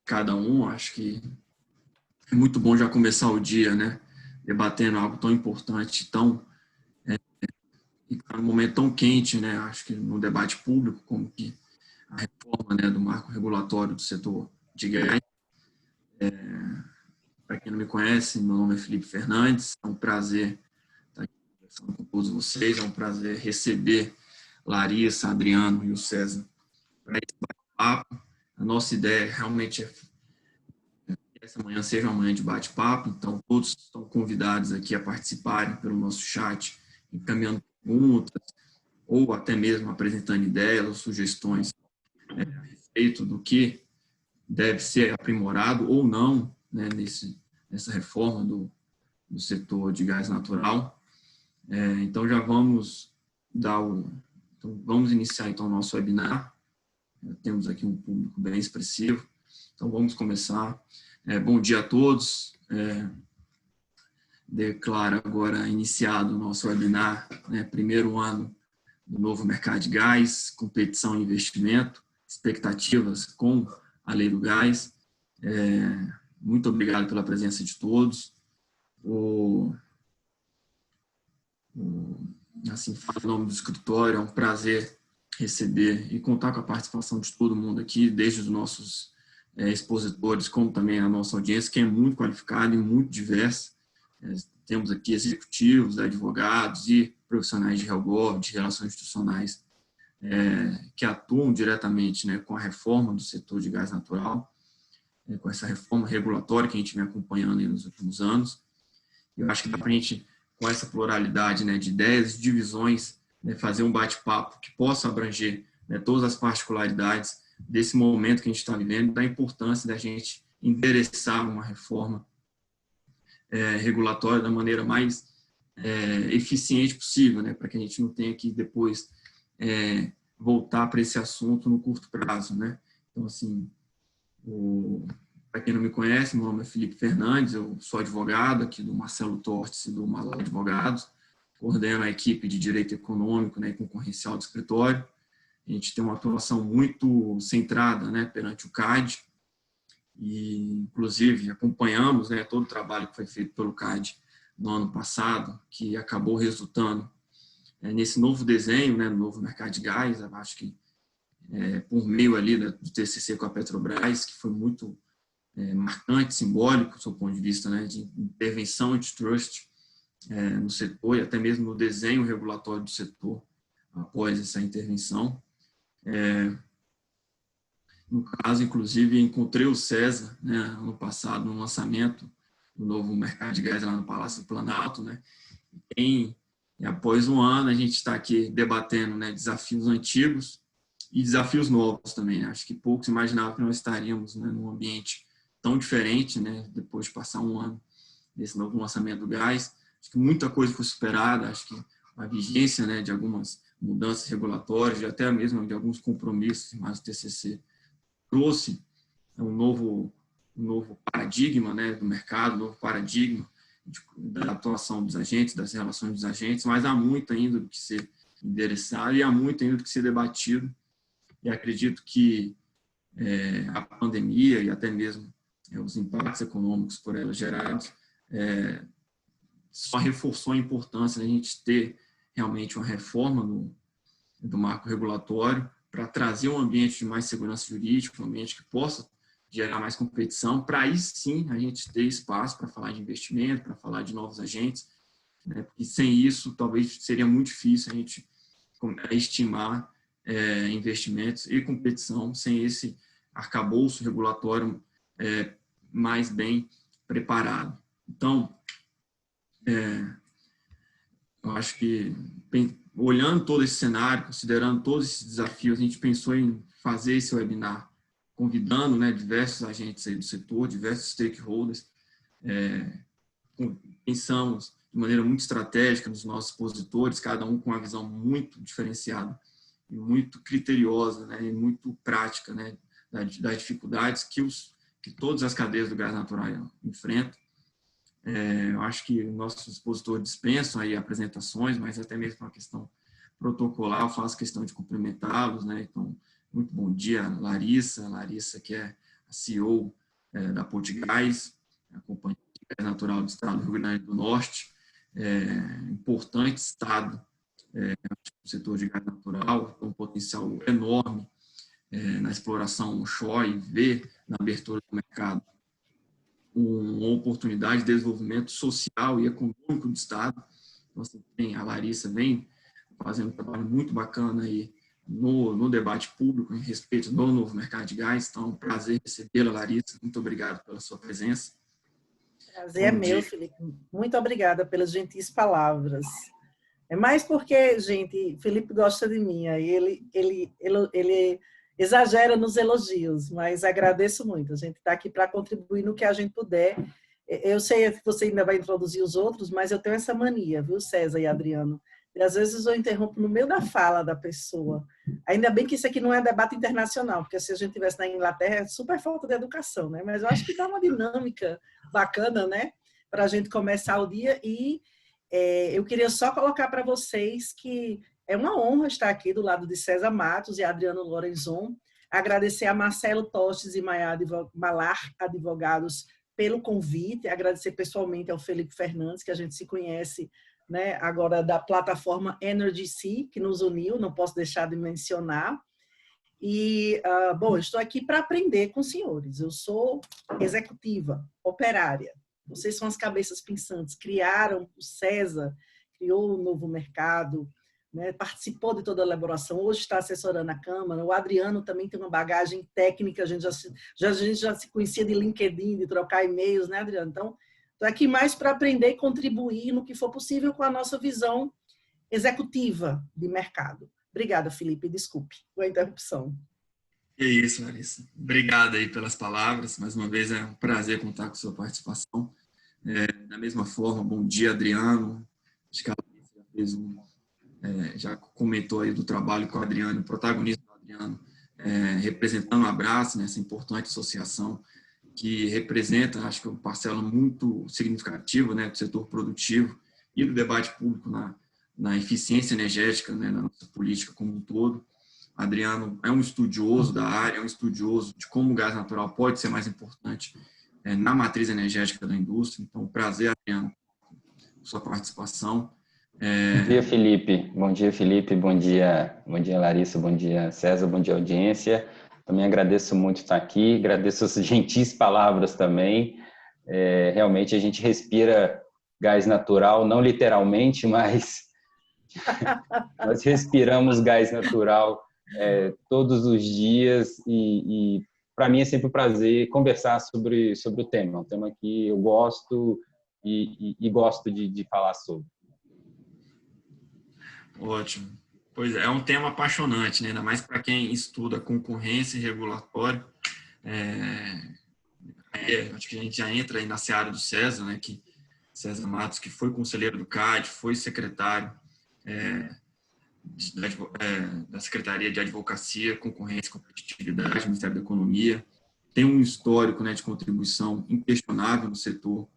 cada um. Acho que é muito bom já começar o dia, né, debatendo algo tão importante, e num momento tão quente, né, acho que no debate público, como que a reforma, né, do marco regulatório do setor de gás. Para quem não me conhece, meu nome é Felipe Fernandes, é um prazer estar aqui conversando com todos vocês, é um prazer receber Larissa, Adriano e o César para esse bate-papo. A nossa ideia realmente é que essa manhã seja uma manhã de bate-papo, então todos estão convidados aqui a participarem pelo nosso chat, encaminhando perguntas, ou até mesmo apresentando ideias ou sugestões a respeito do que deve ser aprimorado ou não, né, nessa reforma do setor de gás natural. Então já vamos vamos iniciar então o nosso webinar. Temos aqui um público bem expressivo, então vamos começar. Bom dia a todos. Declaro agora iniciado o nosso webinar, né, primeiro ano do novo mercado de gás, competição e investimento, expectativas com a lei do gás. Muito obrigado pela presença de todos. Assim, falo em nome do escritório, é um prazer receber e contar com a participação de todo mundo aqui, desde os nossos expositores, como também a nossa audiência, que é muito qualificada e muito diversa. Temos aqui executivos, advogados e profissionais de Helgov, de relações institucionais, que atuam diretamente, né, com a reforma do setor de gás natural, com essa reforma regulatória que a gente vem acompanhando aí nos últimos anos. Eu acho que dá para a gente, com essa pluralidade, né, de ideias, de visões, né, fazer um bate-papo que possa abranger, né, todas as particularidades desse momento que a gente está vivendo, da importância da gente endereçar uma reforma regulatória da maneira mais eficiente possível, né, para que a gente não tenha que depois voltar para esse assunto no curto prazo, né. Então, assim, para quem não me conhece, meu nome é Felipe Fernandes, eu sou advogado aqui do Marcelo Tortes e do Malau Advogados, coordeno a equipe de Direito Econômico, né, e Concorrencial do escritório. A gente tem uma atuação muito centrada, né, perante o CAD, e inclusive acompanhamos, né, todo o trabalho que foi feito pelo CAD no ano passado, que acabou resultando nesse novo desenho, né, no novo mercado de gás. Eu acho que por meio ali do TCC com a Petrobras, que foi muito marcante, simbólico, do seu ponto de vista, né, de intervenção antitrust no setor e até mesmo no desenho regulatório do setor após essa intervenção. No caso, inclusive, encontrei o César, né, ano passado, no lançamento do novo mercado de gás lá no Palácio do Planalto, né, e após um ano a gente está aqui debatendo, né, desafios antigos e desafios novos também. Acho que poucos imaginavam que nós estaríamos, né, num ambiente tão diferente, né, depois de passar um ano desse novo lançamento do gás. Acho que muita coisa foi superada, acho que a vigência, né, de algumas mudanças regulatórias, e até mesmo de alguns compromissos, mas o TCC trouxe um novo paradigma, né, do mercado, um novo paradigma da atuação dos agentes, das relações dos agentes, mas há muito ainda do que ser endereçado e há muito ainda do que ser debatido. E acredito que a pandemia e até mesmo os impactos econômicos por ela gerados só reforçou a importância da gente ter realmente uma reforma do marco regulatório para trazer um ambiente de mais segurança jurídica, um ambiente que possa gerar mais competição, para aí sim a gente ter espaço para falar de investimento, para falar de novos agentes, né? Porque sem isso talvez seria muito difícil a gente estimar investimentos e competição sem esse arcabouço regulatório mais bem preparado. Então, eu acho que, olhando todo esse cenário, considerando todos esses desafios, a gente pensou em fazer esse webinar, convidando, né, diversos agentes aí do setor, diversos stakeholders. Pensamos de maneira muito estratégica nos nossos expositores, cada um com uma visão muito diferenciada e muito criteriosa, né, e muito prática, né, das dificuldades que todas as cadeias do gás natural enfrentam. Eu acho que nossos expositores dispensam aí apresentações, mas até mesmo uma questão protocolar, eu faço questão de cumprimentá-los, né? Então, muito bom dia, Larissa, que é a CEO da Potigás, a Companhia de Gás Natural do Estado do Rio Grande do Norte, importante estado no setor de gás natural, com um potencial enorme na exploração onshore, e vê na abertura do mercado uma oportunidade de desenvolvimento social e econômico do estado. Então, você tem a Larissa vem fazendo um trabalho muito bacana aí no debate público em respeito do novo mercado de gás. Então, é um prazer recebê-la, Larissa. Muito obrigado pela sua presença. Prazer é meu, Felipe. Muito obrigada pelas gentis palavras. É mais porque, gente, Felipe gosta de mim, aí ele exagera nos elogios, mas agradeço muito. A gente está aqui para contribuir no que a gente puder. Eu sei que você ainda vai introduzir os outros, mas eu tenho essa mania, viu, César e Adriano? E às vezes eu interrompo no meio da fala da pessoa. Ainda bem que isso aqui não é debate internacional, porque se a gente estivesse na Inglaterra, é super falta de educação, né? Mas eu acho que dá uma dinâmica bacana, né? Para a gente começar o dia. E eu queria só colocar para vocês que é uma honra estar aqui do lado de César Matos e Adriano Lorenzon. Agradecer a Marcelo Tostes e Malar Advogados pelo convite. Agradecer pessoalmente ao Felipe Fernandes, que a gente se conhece, né, agora da plataforma Energy Sea, que nos uniu, não posso deixar de mencionar. E, bom, estou aqui para aprender com os senhores. Eu sou executiva, operária. Vocês são as cabeças pensantes. Criaram o César, criou o novo mercado, né, participou de toda a elaboração, hoje está assessorando a Câmara. O Adriano também tem uma bagagem técnica, a gente já se conhecia de LinkedIn, de trocar e-mails, né, Adriano? Então, estou aqui mais para aprender e contribuir no que for possível com a nossa visão executiva de mercado. Obrigada, Felipe. Desculpe a interrupção. É isso, Larissa. Obrigado aí pelas palavras. Mais uma vez, é um prazer contar com a sua participação. Da mesma forma, bom dia, Adriano. Acho que a Larissa já comentou aí do trabalho com o Adriano, o protagonismo do Adriano, representando o Abrace, nessa importante associação que representa, acho que, uma parcela muito significativa, né, do setor produtivo e do debate público na eficiência energética, né, na nossa política como um todo. Adriano é um estudioso da área, é um estudioso de como o gás natural pode ser mais importante na matriz energética da indústria. Então, prazer, Adriano, sua participação. Bom dia, Felipe. Bom dia, Felipe. Bom dia, Larissa. Bom dia, César. Bom dia, audiência. Também agradeço muito estar aqui. Agradeço as gentis palavras também. Realmente a gente respira gás natural, não literalmente, mas nós respiramos gás natural todos os dias e para mim é sempre um prazer conversar sobre o tema. Um tema que eu gosto e gosto de falar sobre. Ótimo. Pois é um tema apaixonante, né? Ainda mais para quem estuda concorrência e regulatório. Acho que a gente já entra aí na seara do César, né? Que César Matos, que foi conselheiro do CAD, foi secretário da Secretaria de Advocacia, Concorrência e Competitividade do Ministério da Economia. Tem um histórico, né, de contribuição inquestionável no setor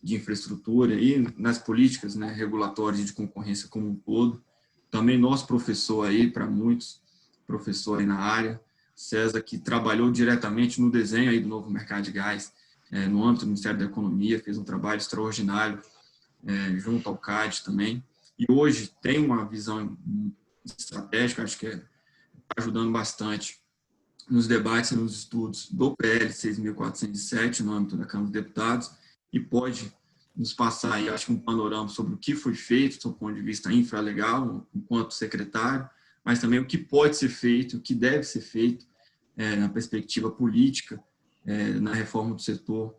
de infraestrutura e nas políticas, né, regulatórias de concorrência como um todo. Também nosso professor aí, para muitos, professor aí na área, César, que trabalhou diretamente no desenho aí do novo mercado de gás, no âmbito do Ministério da Economia, fez um trabalho extraordinário junto ao CAD também. E hoje tem uma visão estratégica, acho que está ajudando bastante nos debates e nos estudos do PL 6.407, no âmbito da Câmara dos Deputados, e pode nos passar aí, acho que um panorama sobre o que foi feito, do ponto de vista infralegal, enquanto secretário, mas também o que pode ser feito, o que deve ser feito na perspectiva política, na reforma do setor,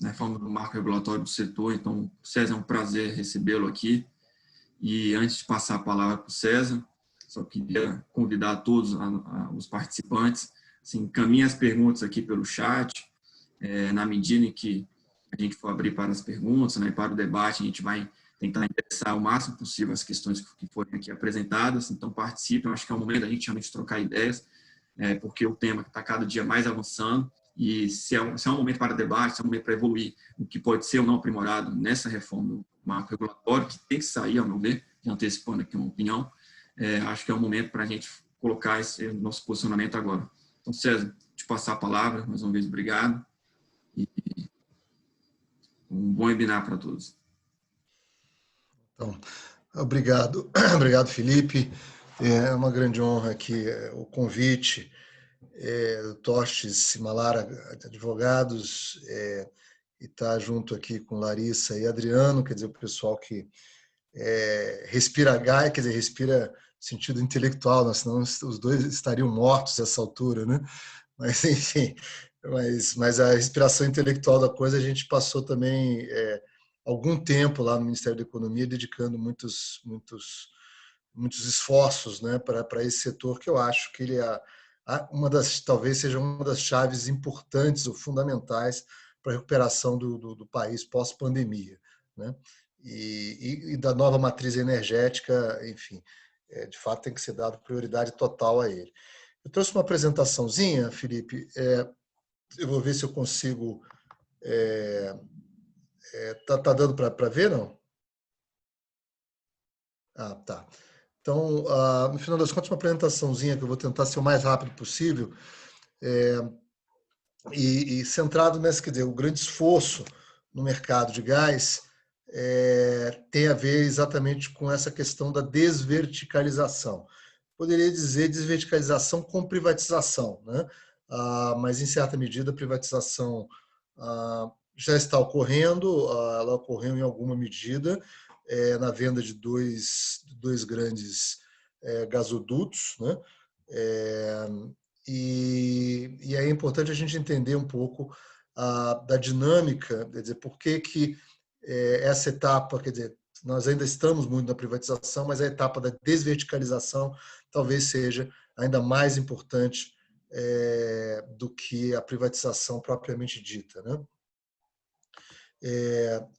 na reforma do marco regulatório do setor. Então, César, é um prazer recebê-lo aqui. E antes de passar a palavra para o César, só queria convidar todos os participantes, assim, encaminhem as perguntas aqui pelo chat, na medida em que a gente for abrir para as perguntas, né, para o debate, a gente vai tentar interessar o máximo possível as questões que forem aqui apresentadas. Então, participem. Eu acho que é o momento da gente realmente trocar ideias, porque o tema está cada dia mais avançando, e se é um momento para debate, se é um momento para evoluir o que pode ser ou não aprimorado nessa reforma do marco regulatório, que tem que sair, ao meu ver, antecipando aqui uma opinião, acho que é um momento para a gente colocar esse nosso posicionamento agora. Então, César, te passar a palavra, mais uma vez, obrigado. E um bom webinar para todos. Então, obrigado, obrigado, Felipe. É uma grande honra aqui o convite do Tostes Malara Advogados e estar junto aqui com Larissa e Adriano, quer dizer, o pessoal que respira gás, quer dizer, respira sentido intelectual, né? Senão os dois estariam mortos a essa altura, né? Mas, enfim, mas a respiração intelectual da coisa, a gente passou também algum tempo lá no Ministério da Economia dedicando muitos esforços, né, para esse setor, que eu acho que ele talvez seja uma das chaves importantes ou fundamentais para a recuperação do país pós-pandemia, né? E da nova matriz energética, enfim, de fato tem que ser dado prioridade total a ele. Eu trouxe uma apresentaçãozinha, Felipe, eu vou ver se eu consigo... Tá dando para ver, não? Ah, tá. Então, no final das contas, uma apresentaçãozinha que eu vou tentar ser o mais rápido possível e centrado nessa, quer dizer, o grande esforço no mercado de gás tem a ver exatamente com essa questão da desverticalização. Poderia dizer desverticalização com privatização, né? Mas, em certa medida, a privatização já está ocorrendo, ela ocorreu em alguma medida na venda de dois grandes gasodutos, né? E é importante a gente entender um pouco da dinâmica, quer dizer, por que essa etapa, quer dizer, nós ainda estamos muito na privatização, mas a etapa da desverticalização talvez seja ainda mais importante do que a privatização propriamente dita, né?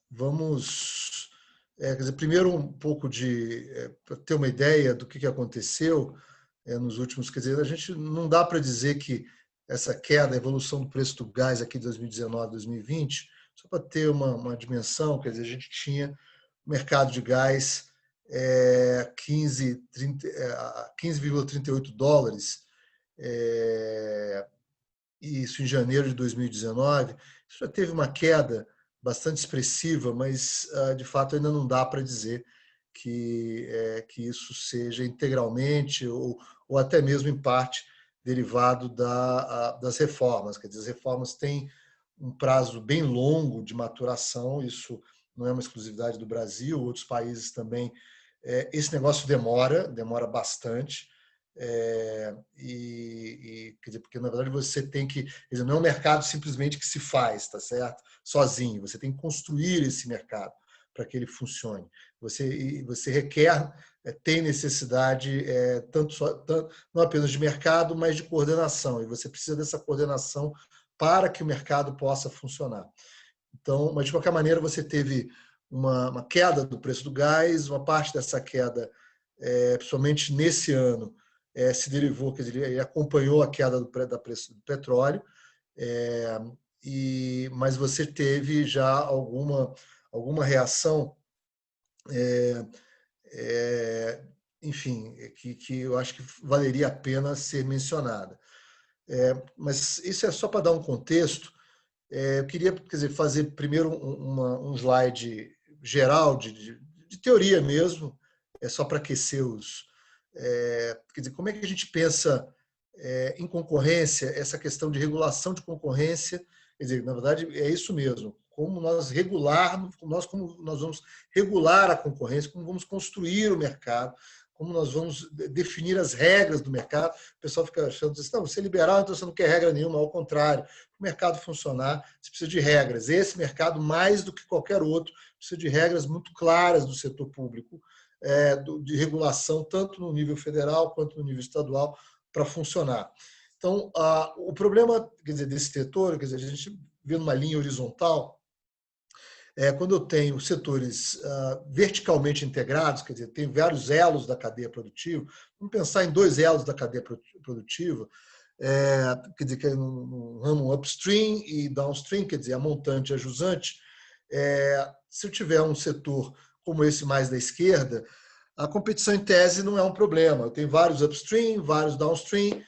Vamos, quer dizer, primeiro um pouco para ter uma ideia do que aconteceu nos últimos, quer dizer, a gente não dá para dizer que essa queda, a evolução do preço do gás aqui de 2019, 2020, só para ter uma dimensão, quer dizer, a gente tinha mercado de gás 15,38 dólares, isso em janeiro de 2019, isso já teve uma queda bastante expressiva, mas de fato ainda não dá para dizer que isso seja integralmente ou até mesmo em parte derivado das reformas. Quer dizer, as reformas têm um prazo bem longo de maturação, isso não é uma exclusividade do Brasil, outros países também. Esse negócio demora bastante. Quer dizer, porque na verdade você tem que, quer dizer, não é um mercado simplesmente que se faz, tá certo? Sozinho, você tem que construir esse mercado para que ele funcione. Você requer, tem necessidade não apenas de mercado, mas de coordenação, e você precisa dessa coordenação para que o mercado possa funcionar. Então, mas de qualquer maneira você teve uma queda do preço do gás, uma parte dessa queda, principalmente nesse ano, se derivou, quer dizer, ele acompanhou a queda do preço do petróleo, mas você teve já alguma reação, enfim, que eu acho que valeria a pena ser mencionada. Mas isso é só para dar um contexto. Eu queria, quer dizer, fazer primeiro um slide geral de teoria mesmo, só para aquecer quer dizer, como é que a gente pensa em concorrência, essa questão de regulação de concorrência, quer dizer, na verdade é isso mesmo, como nós vamos regular a concorrência, como vamos construir o mercado, como nós vamos definir as regras do mercado. O pessoal fica achando assim, não, você é liberal, então você não quer regra nenhuma, ao contrário. Para o mercado funcionar, você precisa de regras. Esse mercado, mais do que qualquer outro, precisa de regras muito claras do setor público, de regulação, tanto no nível federal quanto no nível estadual, para funcionar. Então, o problema, quer dizer, desse setor, quer dizer, a gente vê numa linha horizontal, quando eu tenho setores verticalmente integrados, quer dizer, tem vários elos da cadeia produtiva, vamos pensar em 2 elos da cadeia produtiva, quer dizer, que é no ramo upstream e downstream, quer dizer, a montante e a jusante. Se eu tiver um setor como esse mais da esquerda, a competição em tese não é um problema. Eu tenho vários upstream, vários downstream,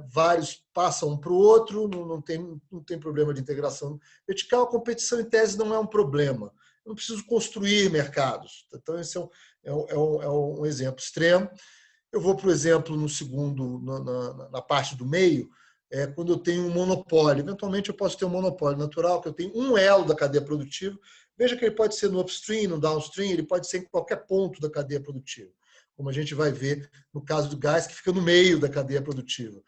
vários passam um para o outro, não tem problema de integração vertical. A competição em tese não é um problema. Eu não preciso construir mercados. Então, esse é um exemplo extremo. Eu vou, por exemplo, no segundo, na parte do meio, quando eu tenho um monopólio. Eventualmente, eu posso ter um monopólio natural, que eu tenho um elo da cadeia produtiva. Veja que ele pode ser no upstream, no downstream, ele pode ser em qualquer ponto da cadeia produtiva, como a gente vai ver no caso do gás, que fica no meio da cadeia produtiva.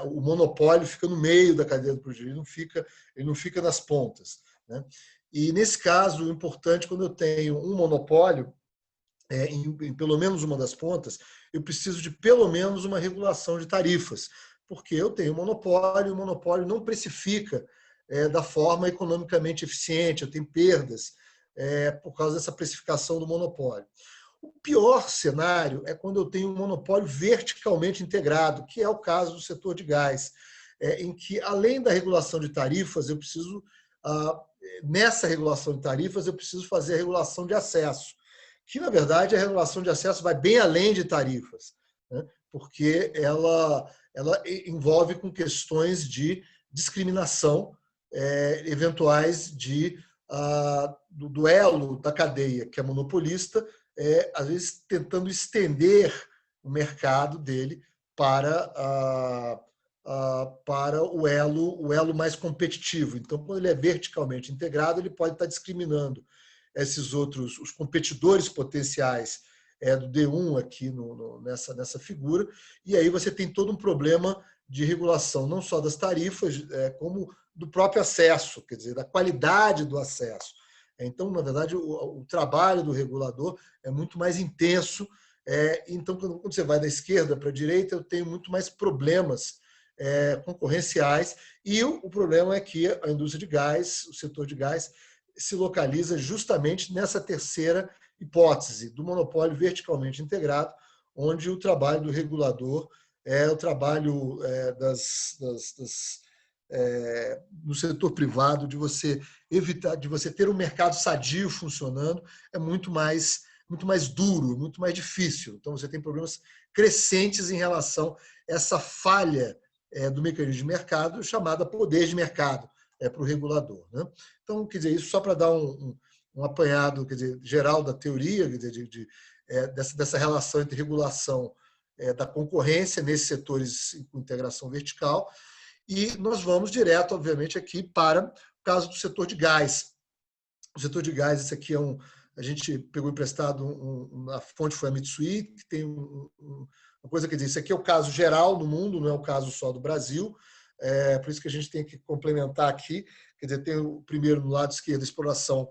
O monopólio fica no meio da cadeia produtiva, ele não fica nas pontas, né? E, nesse caso, o importante, quando eu tenho um monopólio, em pelo menos uma das pontas, eu preciso de pelo menos uma regulação de tarifas, porque eu tenho monopólio, e o monopólio não precifica da forma economicamente eficiente, eu tenho perdas por causa dessa precificação do monopólio. O pior cenário é quando eu tenho um monopólio verticalmente integrado, que é o caso do setor de gás, em que, além da regulação de tarifas, eu preciso, nessa regulação de tarifas, eu preciso fazer a regulação de acesso, que, na verdade, a regulação de acesso vai bem além de tarifas, né? Porque ela envolve com questões de discriminação eventuais do duelo da cadeia, que é monopolista, às vezes tentando estender o mercado dele para o elo mais competitivo. Então, quando ele é verticalmente integrado, ele pode estar discriminando esses outros, os competidores potenciais do D1 aqui nessa figura, e aí você tem todo um problema de regulação, não só das tarifas, como do próprio acesso, quer dizer, da qualidade do acesso. Então, na verdade, o trabalho do regulador é muito mais intenso. Então, quando você vai da esquerda para a direita, eu tenho muito mais problemas concorrenciais, e o problema é que a indústria de gás, o setor de gás, se localiza justamente nessa terceira hipótese do monopólio verticalmente integrado, onde o trabalho do regulador é o trabalho no setor privado, de você evitar, de você ter um mercado sadio funcionando, é muito mais duro, muito mais difícil. Então, você tem problemas crescentes em relação a essa falha do mecanismo de mercado, chamada poder de mercado para o regulador, né? Então, quer dizer, isso só para dar um apanhado, quer dizer, geral da teoria, quer dizer, dessa relação entre regulação da concorrência nesses setores com integração vertical. E nós vamos direto, obviamente, aqui para o caso do setor de gás. O setor de gás, esse aqui a gente pegou emprestado, a fonte foi a Mitsui, que tem uma coisa, quer dizer, isso aqui é o caso geral no mundo, não é o caso só do Brasil. Por isso que a gente tem que complementar aqui. Quer dizer, tem o primeiro no lado esquerdo, exploração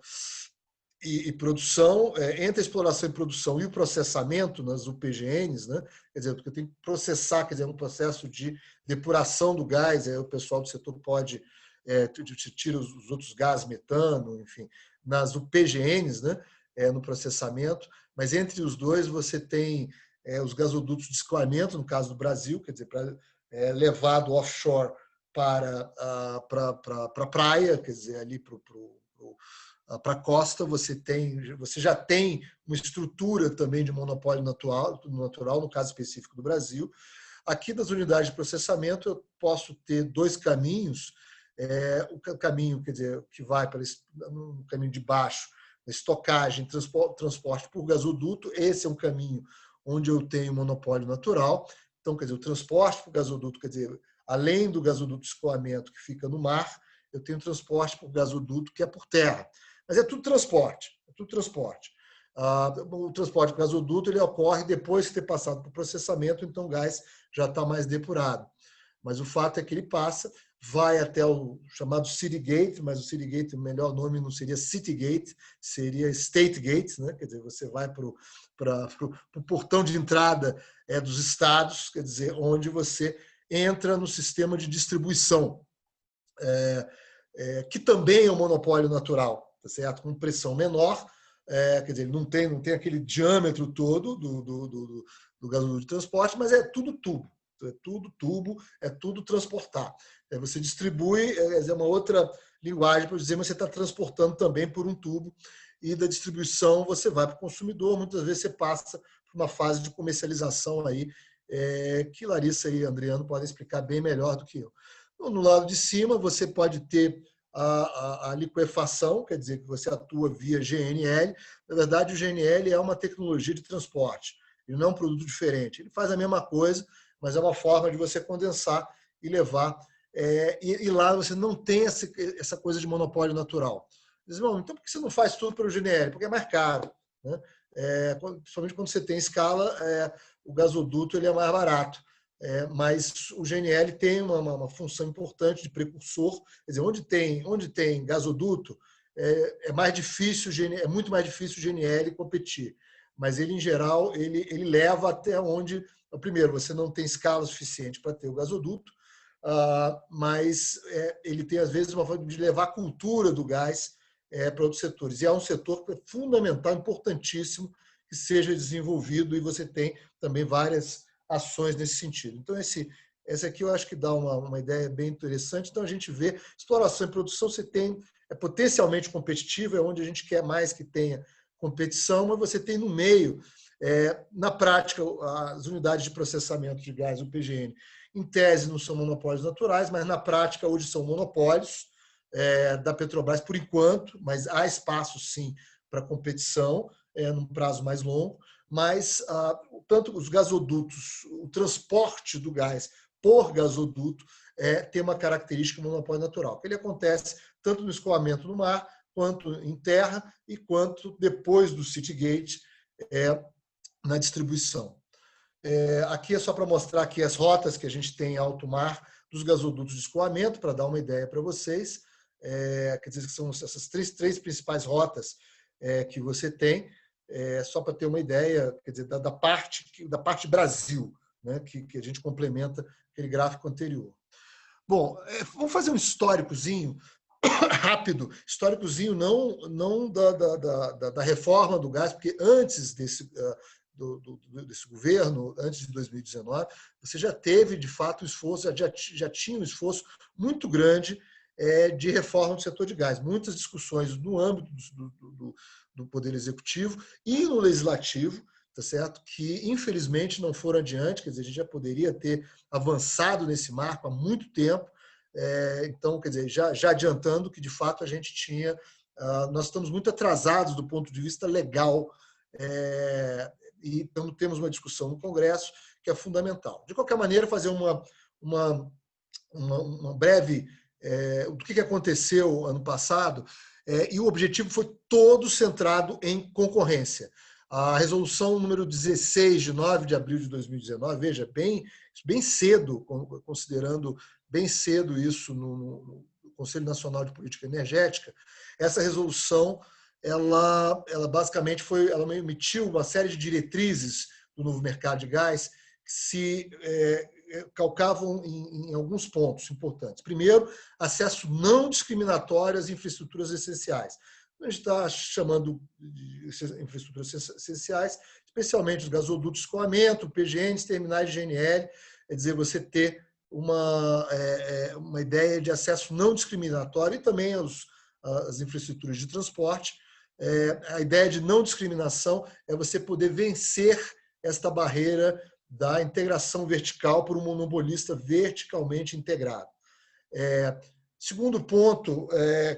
e produção. Entre a exploração e produção e o processamento nas UPGNs, né? Quer dizer, porque tem que processar, quer dizer, um processo de depuração do gás, o pessoal do setor pode tira os outros gases, metano, enfim, nas UPGNs, né? No processamento, mas entre os dois você tem os gasodutos de escoamento, no caso do Brasil, quer dizer, levado offshore para a praia, quer dizer, ali para a costa, você já tem uma estrutura também de monopólio natural, no caso específico do Brasil. Aqui das unidades de processamento, eu posso ter dois caminhos. O caminho, quer dizer, que vai para no caminho de baixo, estocagem, transporte por gasoduto. Esse é um caminho onde eu tenho monopólio natural. Então, quer dizer, o transporte por gasoduto, quer dizer, além do gasoduto de escoamento que fica no mar, eu tenho transporte por gasoduto que é por terra. Mas é tudo transporte, O transporte por gasoduto ele ocorre depois de ter passado por processamento, então o gás já está mais depurado. Mas o fato é que ele passa, vai até o chamado City Gate, mas o City Gate, o melhor nome não seria City Gate, seria State Gate, né? Quer dizer, você vai para o portão de entrada dos estados, quer dizer, onde você entra no sistema de distribuição, que também é um monopólio natural, tá certo? Com pressão menor, quer dizer, ele não tem aquele diâmetro todo do gasoduto de transporte, mas é tudo tubo. É tudo tubo, é tudo transportar. Você distribui, é uma outra linguagem para dizer, mas você está transportando também por um tubo. e da distribuição você vai para o consumidor, muitas vezes você passa por uma fase de comercialização aí, que Larissa e Adriano podem explicar bem melhor do que eu. No lado de cima, você pode ter a liquefação, quer dizer que você atua via GNL. Na verdade, o GNL é uma tecnologia de transporte, ele não é um produto diferente. Ele faz a mesma coisa, mas é uma forma de você condensar e levar. E lá você não tem essa coisa de monopólio natural. Diz, então por que você não faz tudo pelo GNL? Porque é mais caro, né? Principalmente quando você tem escala, o gasoduto ele é mais barato. Mas o GNL tem uma função importante de precursor. Quer dizer, onde tem gasoduto, é muito mais difícil o GNL competir. Mas ele, em geral, ele leva até onde, primeiro, você não tem escala suficiente para ter o gasoduto, mas ele tem, às vezes, uma forma de levar a cultura do gás para outros setores. E é um setor que é fundamental, importantíssimo, que seja desenvolvido, e você tem também várias ações nesse sentido. Então, esse aqui eu acho que dá uma ideia bem interessante. Então, a gente vê exploração e produção, você tem, potencialmente competitivo, é onde a gente quer mais que tenha competição, mas você tem no meio, na prática, as unidades de processamento de gás, o PGN, em tese não são monopólios naturais, mas na prática hoje são monopólios da Petrobras por enquanto, mas há espaço sim para competição num prazo mais longo. Mas tanto os gasodutos, o transporte do gás por gasoduto tem uma característica monopólio natural, que ele acontece tanto no escoamento no mar, quanto em terra e quanto depois do Citygate na distribuição. Aqui é só para mostrar aqui as rotas que a gente tem em alto mar dos gasodutos de escoamento, para dar uma ideia para vocês. Quer dizer, que são essas três principais rotas que você tem. Só para ter uma ideia, quer dizer, da parte Brasil, né, que a gente complementa aquele gráfico anterior. Bom, vamos fazer um históricozinho rápido, históricozinho não da reforma do gás, porque antes desse governo, antes de 2019, você já teve, de fato, já tinha um esforço muito grande de reforma do setor de gás. Muitas discussões no âmbito do Poder Executivo e no Legislativo, tá certo? Que, infelizmente, não foram adiante, quer dizer, a gente já poderia ter avançado nesse marco há muito tempo. Então, quer dizer, já adiantando que, de fato, a gente tinha... nós estamos muito atrasados do ponto de vista legal e então temos uma discussão no Congresso que é fundamental. De qualquer maneira, fazer uma breve do que aconteceu ano passado, e o objetivo foi todo centrado em concorrência. A resolução número 16, de 9 de abril de 2019, veja, bem cedo, considerando bem cedo isso no Conselho Nacional de Política Energética, essa resolução ela basicamente ela emitiu uma série de diretrizes do novo mercado de gás que se calcavam em alguns pontos importantes. Primeiro, acesso não discriminatório às infraestruturas essenciais. A gente está chamando de infraestruturas essenciais, especialmente os gasodutos de escoamento, PGNs, terminais de GNL, quer dizer, você ter uma ideia de acesso não discriminatório e também as infraestruturas de transporte. A ideia de não discriminação é você poder vencer esta barreira da integração vertical por um monopolista verticalmente integrado. Segundo ponto,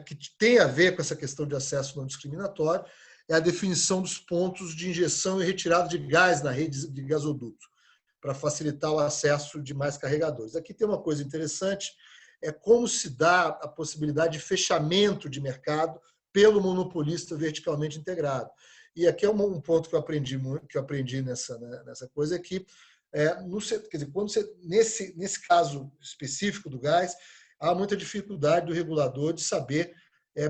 que tem a ver com essa questão de acesso não discriminatório, é a definição dos pontos de injeção e retirada de gás na rede de gasoduto, para facilitar o acesso de mais carregadores. Aqui tem uma coisa interessante, é como se dá a possibilidade de fechamento de mercado pelo monopolista verticalmente integrado. E aqui é um ponto que eu aprendi nessa coisa, é que, quer dizer, quando nesse caso específico do gás, há muita dificuldade do regulador de saber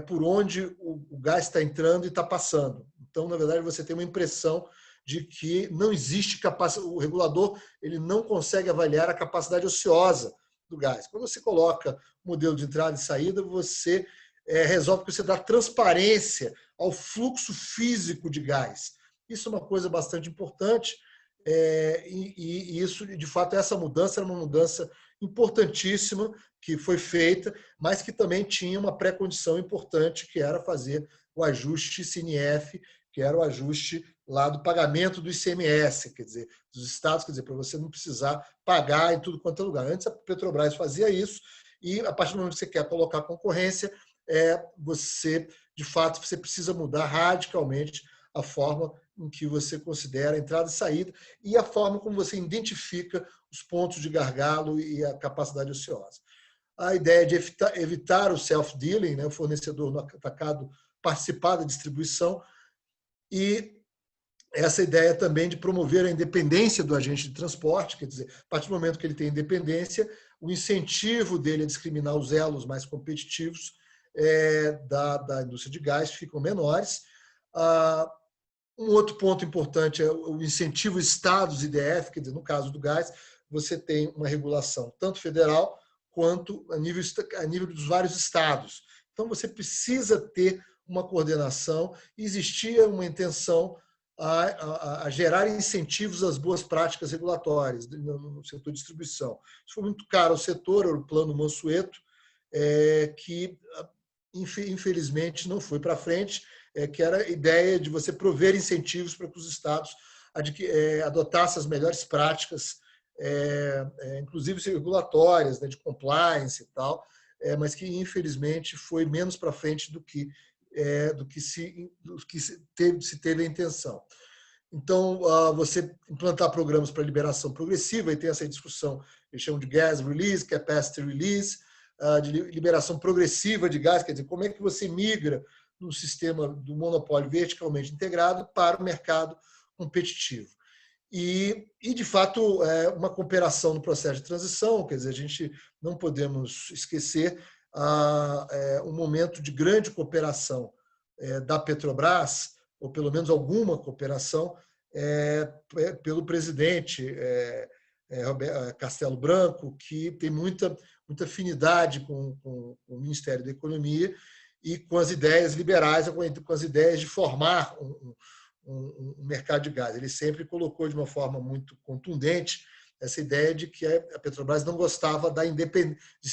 por onde o gás está entrando e está passando. Então, na verdade, você tem uma impressão de que não existe capacidade, o regulador ele não consegue avaliar a capacidade ociosa do gás. Quando você coloca o modelo de entrada e saída, você resolve que você dá transparência ao fluxo físico de gás. Isso é uma coisa bastante importante e isso, de fato, essa mudança era uma mudança importantíssima que foi feita, mas que também tinha uma pré-condição importante, que era fazer o ajuste CNF, que era o ajuste lá do pagamento do ICMS, quer dizer, dos estados, quer dizer, para você não precisar pagar em tudo quanto é lugar. Antes a Petrobras fazia isso, e a partir do momento que você quer colocar concorrência, você, de fato, você precisa mudar radicalmente a forma em que você considera a entrada e saída e a forma como você identifica os pontos de gargalo e a capacidade ociosa. A ideia de evitar o self-dealing, né, o fornecedor no atacado participar da distribuição, e essa ideia também de promover a independência do agente de transporte, quer dizer, a partir do momento que ele tem independência, o incentivo dele a discriminar os elos mais competitivos da indústria de gás ficam menores. Um outro ponto importante é o incentivo Estados-IDF, quer dizer, no caso do gás, você tem uma regulação tanto federal quanto a nível dos vários estados. Então, você precisa ter uma coordenação. Existia uma intenção a gerar incentivos às boas práticas regulatórias no setor de distribuição. Isso foi muito caro ao setor, era o plano Mansueto, que infelizmente não foi para frente, que era a ideia de você prover incentivos para que os estados adotassem as melhores práticas, inclusive regulatórias, né, de compliance e tal, mas que infelizmente foi menos para frente do que se teve a intenção. Então, você implantar programas para liberação progressiva, e tem essa discussão que eles chamam de gas release, capacity release, de liberação progressiva de gás, quer dizer, como é que você migra no sistema do monopólio verticalmente integrado para o mercado competitivo. E de fato, uma cooperação no processo de transição, quer dizer, a gente não podemos esquecer um momento de grande cooperação da Petrobras, ou pelo menos alguma cooperação, pelo presidente Castelo Branco, que tem muita afinidade com o Ministério da Economia e com as ideias liberais, com as ideias de formar um mercado de gás. Ele sempre colocou de uma forma muito contundente essa ideia de que a Petrobras não gostava da independência, de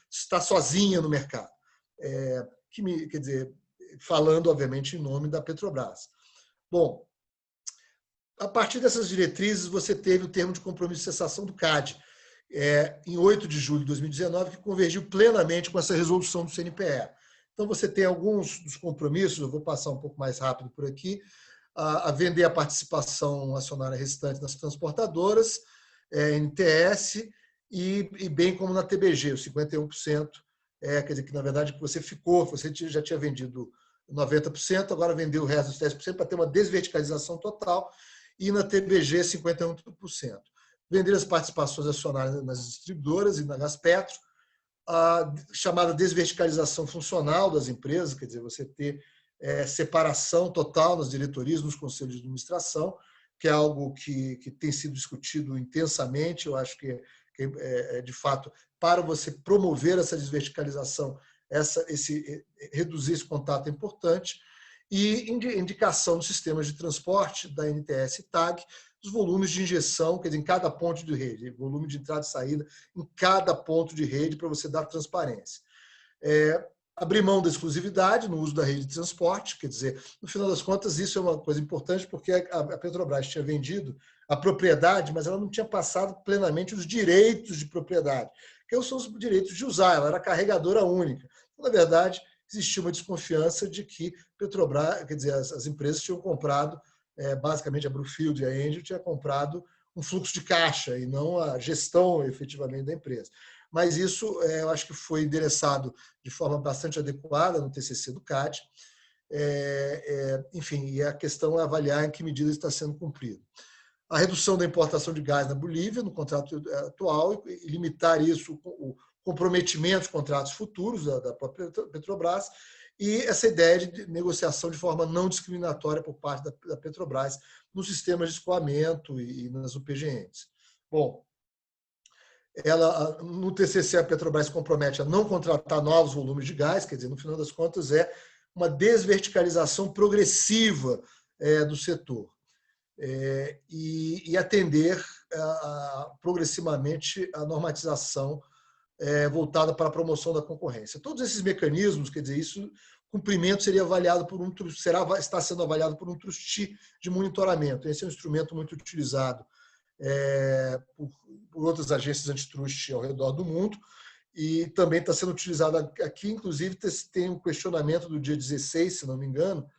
estar sozinha no mercado. Quer dizer, falando, obviamente, em nome da Petrobras. Bom, a partir dessas diretrizes, você teve o termo de compromisso de cessação do CAD, em 8 de julho de 2019, que convergiu plenamente com essa resolução do CNPE. Então, você tem alguns dos compromissos, eu vou passar um pouco mais rápido por aqui, a vender a participação acionária restante nas transportadoras, NTS, e bem como na TBG, os 51%, quer dizer que, na verdade, você já tinha vendido 90%, agora vendeu o resto dos 10% para ter uma desverticalização total, e na TBG, 51%. Vender as participações acionárias nas distribuidoras e na Gaspetro, a chamada desverticalização funcional das empresas, quer dizer, você ter separação total nas diretorias, nos conselhos de administração, que é algo que tem sido discutido intensamente. Eu acho que de fato, para você promover essa desverticalização, reduzir esse contato é importante. E indicação dos sistemas de transporte da NTS e TAG, os volumes de injeção, quer dizer, em cada ponto de rede, volume de entrada e saída em cada ponto de rede para você dar transparência. Abrir mão da exclusividade no uso da rede de transporte, quer dizer, no final das contas, isso é uma coisa importante, porque a Petrobras tinha vendido a propriedade, mas ela não tinha passado plenamente os direitos de propriedade, que são os direitos de usar, ela era carregadora única. Então, na verdade, existia uma desconfiança de que Petrobras, quer dizer, as empresas tinham comprado, basicamente a Bluefield e a Engie tinham comprado um fluxo de caixa e não a gestão efetivamente da empresa. Mas isso eu acho que foi endereçado de forma bastante adequada no TCC do CAD. Enfim, e a questão é avaliar em que medida está sendo cumprido. A redução da importação de gás na Bolívia, no contrato atual, e limitar isso, o comprometimento dos contratos futuros da própria Petrobras, e essa ideia de negociação de forma não discriminatória por parte da Petrobras nos sistemas de escoamento e nas UPGNs. Bom, no TCC, a Petrobras se compromete a não contratar novos volumes de gás, quer dizer, no final das contas, é uma desverticalização progressiva do setor. E atender progressivamente a normatização voltada para a promoção da concorrência. Todos esses mecanismos, quer dizer, isso, cumprimento seria avaliado por está sendo avaliado por um trustee de monitoramento. Esse é um instrumento muito utilizado por outras agências antitruste ao redor do mundo e também está sendo utilizado aqui. Inclusive, tem um questionamento do dia 16, se não me engano,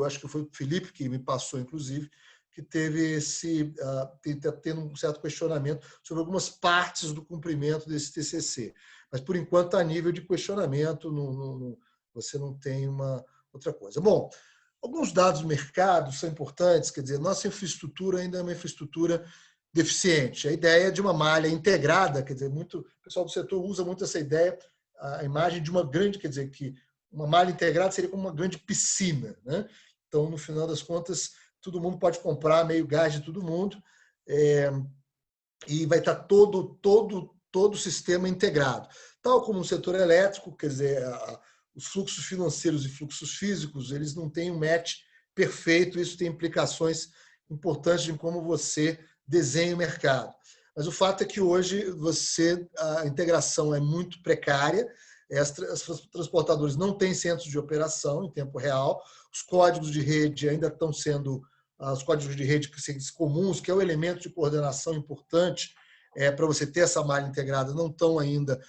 acho que foi o Felipe que me passou, inclusive, que teve tendo um certo questionamento sobre algumas partes do cumprimento desse TCC. Mas, por enquanto, está a nível de questionamento, você não tem uma outra coisa. Bom, alguns dados do mercado são importantes, quer dizer, nossa infraestrutura ainda é uma infraestrutura deficiente. A ideia de uma malha integrada, quer dizer, o pessoal do setor usa muito essa ideia, a imagem de uma grande, quer dizer, que uma malha integrada seria como uma grande piscina, né? Então, no final das contas, todo mundo pode comprar meio gás de todo mundo e vai estar todo o sistema integrado. Tal como no setor elétrico, quer dizer, os fluxos financeiros e fluxos físicos, eles não têm um match perfeito, isso tem implicações importantes em como você desenha o mercado. Mas o fato é que hoje a integração é muito precária, as transportadoras não têm centros de operação em tempo real, os códigos de rede ainda estão sendo, os códigos de rede comuns, que é o elemento de coordenação importante para você ter essa malha integrada, não estão ainda,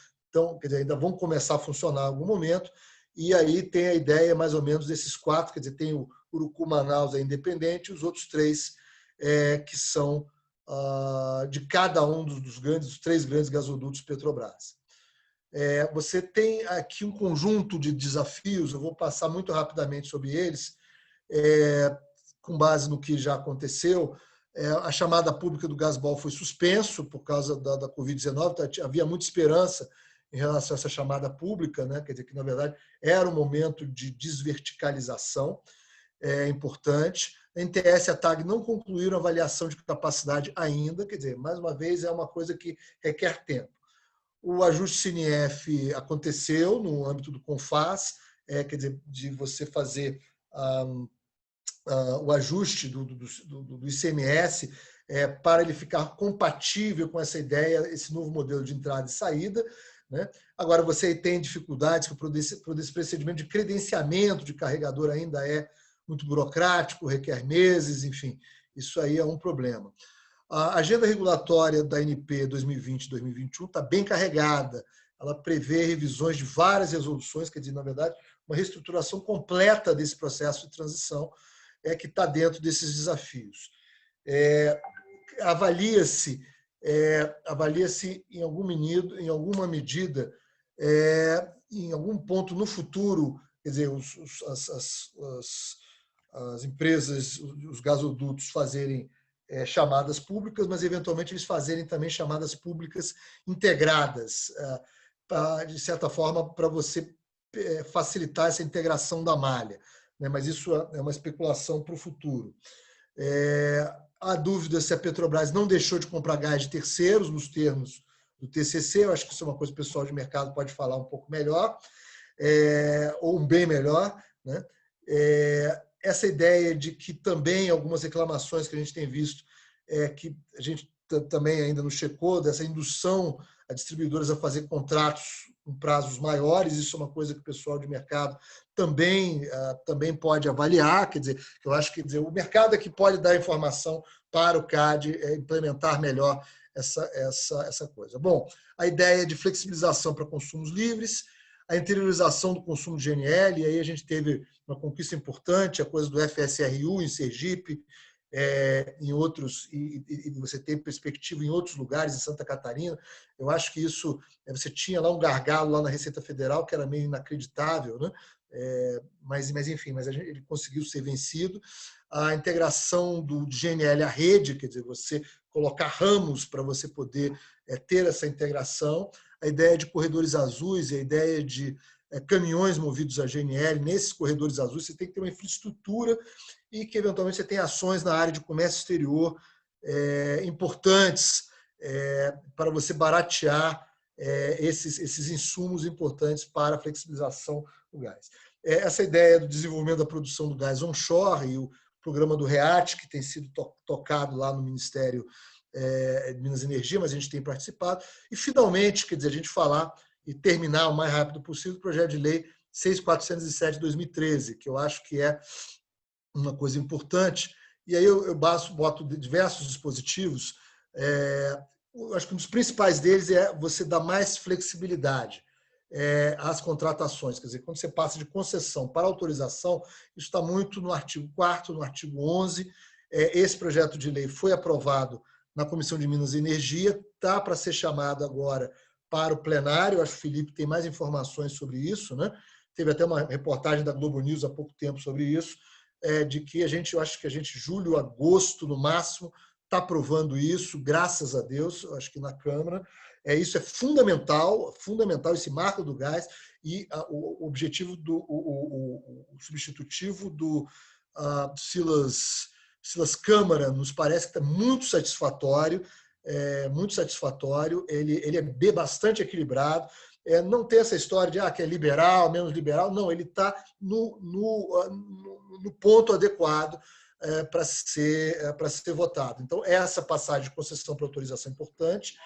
quer dizer, ainda vão começar a funcionar em algum momento, e aí tem a ideia mais ou menos desses 4, quer dizer, tem o Urucu, Manaus, independente, e os outros 3 que são de cada um dos 3 grandes gasodutos Petrobras. Você tem aqui um conjunto de desafios, eu vou passar muito rapidamente sobre eles, com base no que já aconteceu. A chamada pública do Gasbol foi suspenso por causa da Covid-19, havia muita esperança em relação a essa chamada pública, né? Quer dizer, que na verdade era um momento de desverticalização importante. A NTS e a TAG não concluíram a avaliação de capacidade ainda, quer dizer, mais uma vez, é uma coisa que requer tempo. O ajuste CNF aconteceu no âmbito do CONFAS, quer dizer, de você fazer o ajuste do ICMS para ele ficar compatível com essa ideia, esse novo modelo de entrada e saída, né? Agora, você tem dificuldades por esse procedimento de credenciamento de carregador ainda é muito burocrático, requer meses, enfim, isso aí é um problema. A agenda regulatória da ANP 2020-2021 está bem carregada, ela prevê revisões de várias resoluções, quer dizer, na verdade, uma reestruturação completa desse processo de transição que está dentro desses desafios. Avalia-se em alguma medida, em algum ponto no futuro, quer dizer, as empresas, os gasodutos fazerem chamadas públicas, mas eventualmente eles fazerem também chamadas públicas integradas, de certa forma, para você facilitar essa integração da malha. Mas isso é uma especulação para o futuro. Há dúvida se a Petrobras não deixou de comprar gás de terceiros nos termos do TCC, eu acho que isso é uma coisa que o pessoal de mercado pode falar um pouco melhor, ou bem melhor, né? Essa ideia de que também algumas reclamações que a gente tem visto, que a gente também ainda não checou, dessa indução a distribuidoras a fazer contratos com prazos maiores, isso é uma coisa que o pessoal de mercado também pode avaliar, quer dizer, eu acho que o mercado é que pode dar informação para o CAD implementar melhor essa coisa. Bom, a ideia de flexibilização para consumos livres, a interiorização do consumo de GNL, e aí a gente teve uma conquista importante, a coisa do FSRU em Sergipe, em outros, e você tem perspectiva em outros lugares, em Santa Catarina. Eu acho que isso, você tinha lá um gargalo lá na Receita Federal, que era meio inacreditável, né? Mas enfim, ele conseguiu ser vencido. A integração do GNL à rede, quer dizer, você colocar ramos para você poder ter essa integração, a ideia de corredores azuis e a ideia de caminhões movidos a GNL, nesses corredores azuis você tem que ter uma infraestrutura e que, eventualmente, você tem ações na área de comércio exterior importantes para você baratear esses insumos importantes para a flexibilização do gás. Essa ideia do desenvolvimento da produção do gás onshore, e o programa do REAT, que tem sido tocado lá no Ministério de Minas e Energia, mas a gente tem participado. E, finalmente, quer dizer, a gente falar e terminar o mais rápido possível o projeto de lei 6.407 de 2013, que eu acho que é uma coisa importante. E aí eu boto diversos dispositivos. Eu acho que um dos principais deles é você dar mais flexibilidade às contratações. Quer dizer, quando você passa de concessão para autorização, isso está muito no artigo 4º, no artigo 11. Esse projeto de lei foi aprovado na Comissão de Minas e Energia, está para ser chamado agora para o plenário. Eu acho que o Felipe tem mais informações sobre isso, né? Teve até uma reportagem da Globo News há pouco tempo sobre isso, de que eu acho que a gente, julho, agosto, no máximo, está aprovando isso, graças a Deus, eu acho que na Câmara. Isso é fundamental, esse marco do gás, e o objetivo o substitutivo do Silas Câmara nos parece que está muito satisfatório, ele é bastante equilibrado, não tem essa história de que é liberal, menos liberal, não, ele está no ponto adequado para ser votado. Então, essa passagem de concessão para autorização é importante.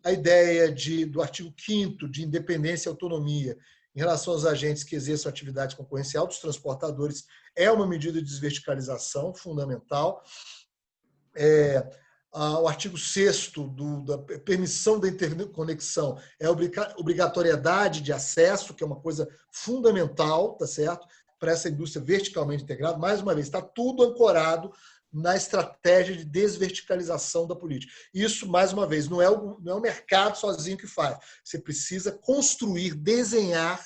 A ideia do artigo 5º de independência e autonomia em relação aos agentes que exerçam atividade concorrencial dos transportadores é uma medida de desverticalização fundamental. O artigo 6º da permissão da interconexão é a obrigatoriedade de acesso, que é uma coisa fundamental, tá certo? Para essa indústria verticalmente integrada. Mais uma vez, está tudo ancorado na estratégia de desverticalização da política. Isso, mais uma vez, não é o mercado sozinho que faz. Você precisa construir, desenhar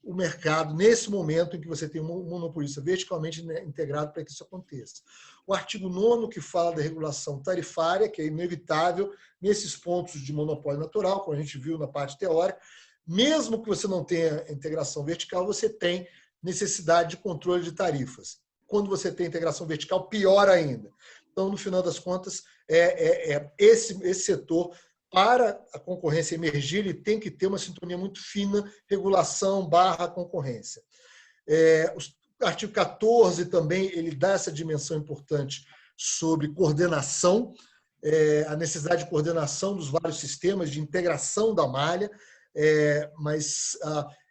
o mercado nesse momento em que você tem um monopolista verticalmente integrado para que isso aconteça. O artigo 9º, que fala da regulação tarifária, que é inevitável nesses pontos de monopólio natural, como a gente viu na parte teórica. Mesmo que você não tenha integração vertical, você tem necessidade de controle de tarifas. Quando você tem integração vertical, pior ainda. Então, no final das contas, esse setor, para a concorrência emergir, ele tem que ter uma sintonia muito fina, regulação / concorrência. O artigo 14 também ele dá essa dimensão importante sobre coordenação, a necessidade de coordenação dos vários sistemas, de integração da malha, mas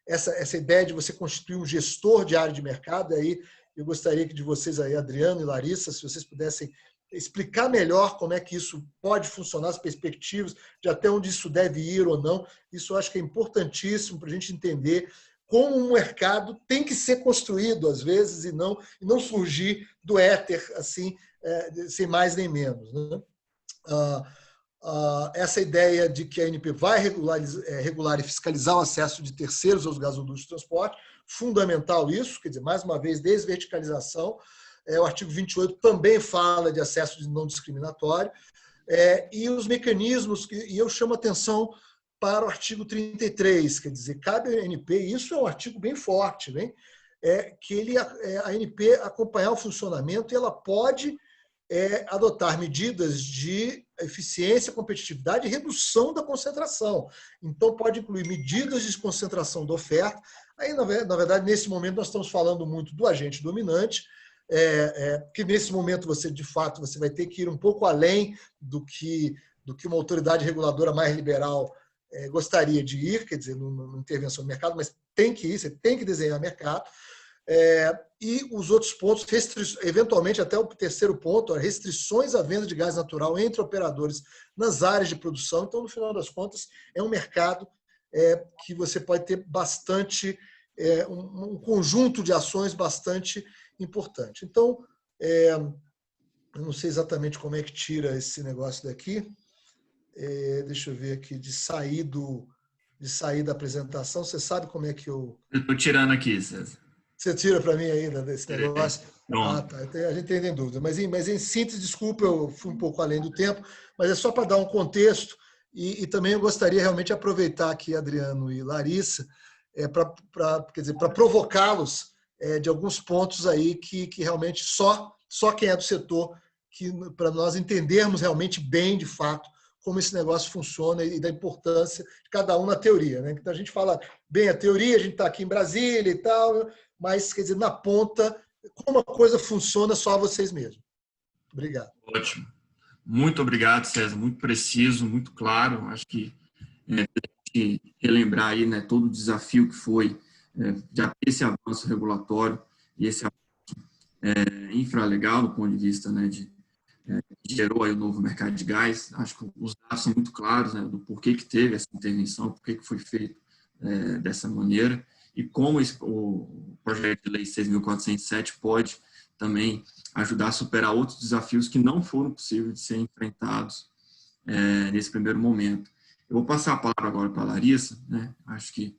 essa ideia de você constituir um gestor de área de mercado, aí eu gostaria que de vocês aí, Adriano e Larissa, se vocês pudessem explicar melhor como é que isso pode funcionar, as perspectivas de até onde isso deve ir ou não. Isso eu acho que é importantíssimo para a gente entender como um mercado tem que ser construído, às vezes, e não surgir do éter, assim, sem mais nem menos, né? Essa ideia de que a ANP vai regular e fiscalizar o acesso de terceiros aos gasodutos de transporte, fundamental isso, quer dizer, mais uma vez, desverticalização. O artigo 28 também fala de acesso não discriminatório, e os mecanismos, e eu chamo atenção para o artigo 33, quer dizer, cabe à ANP, e isso é um artigo bem forte, né? Que a ANP acompanhar o funcionamento, e ela pode adotar medidas de eficiência, competitividade e redução da concentração. Então, pode incluir medidas de concentração da oferta. Aí, na verdade, nesse momento, nós estamos falando muito do agente dominante, que nesse momento, de fato, você vai ter que ir um pouco além do que uma autoridade reguladora mais liberal gostaria de ir, quer dizer, numa intervenção no mercado, mas tem que ir, você tem que desenhar mercado. E os outros pontos, eventualmente até o terceiro ponto, restrições à venda de gás natural entre operadores nas áreas de produção. Então, no final das contas, é um mercado que você pode ter bastante, um conjunto de ações bastante importante. Então, eu não sei exatamente como é que tira esse negócio daqui. Deixa eu ver aqui, de sair da apresentação. Você sabe como é que eu... Eu estou tirando aqui, César. Você tira para mim ainda desse negócio? Tá. A gente tem dúvida. Mas em síntese, desculpa, eu fui um pouco além do tempo, mas é só para dar um contexto e também eu gostaria realmente de aproveitar aqui, Adriano e Larissa, para provocá-los de alguns pontos aí que realmente só quem é do setor, para nós entendermos realmente bem, de fato, como esse negócio funciona e da importância de cada um na teoria, né? Então, a gente fala bem a teoria, a gente está aqui em Brasília e tal, mas, quer dizer, na ponta como a coisa funciona só a vocês mesmos. Obrigado. Ótimo. Muito obrigado, César. Muito preciso, muito claro. Acho que relembrar aí, né, todo o desafio que foi já ter esse avanço regulatório e esse avanço infralegal do ponto de vista, né, que gerou aí o novo mercado de gás. Acho que os dados são muito claros, né, do porquê que teve essa intervenção, porquê que foi feito dessa maneira e como o projeto de lei 6.407 pode também ajudar a superar outros desafios que não foram possíveis de serem enfrentados nesse primeiro momento. Eu vou passar a palavra agora para a Larissa, né? Acho que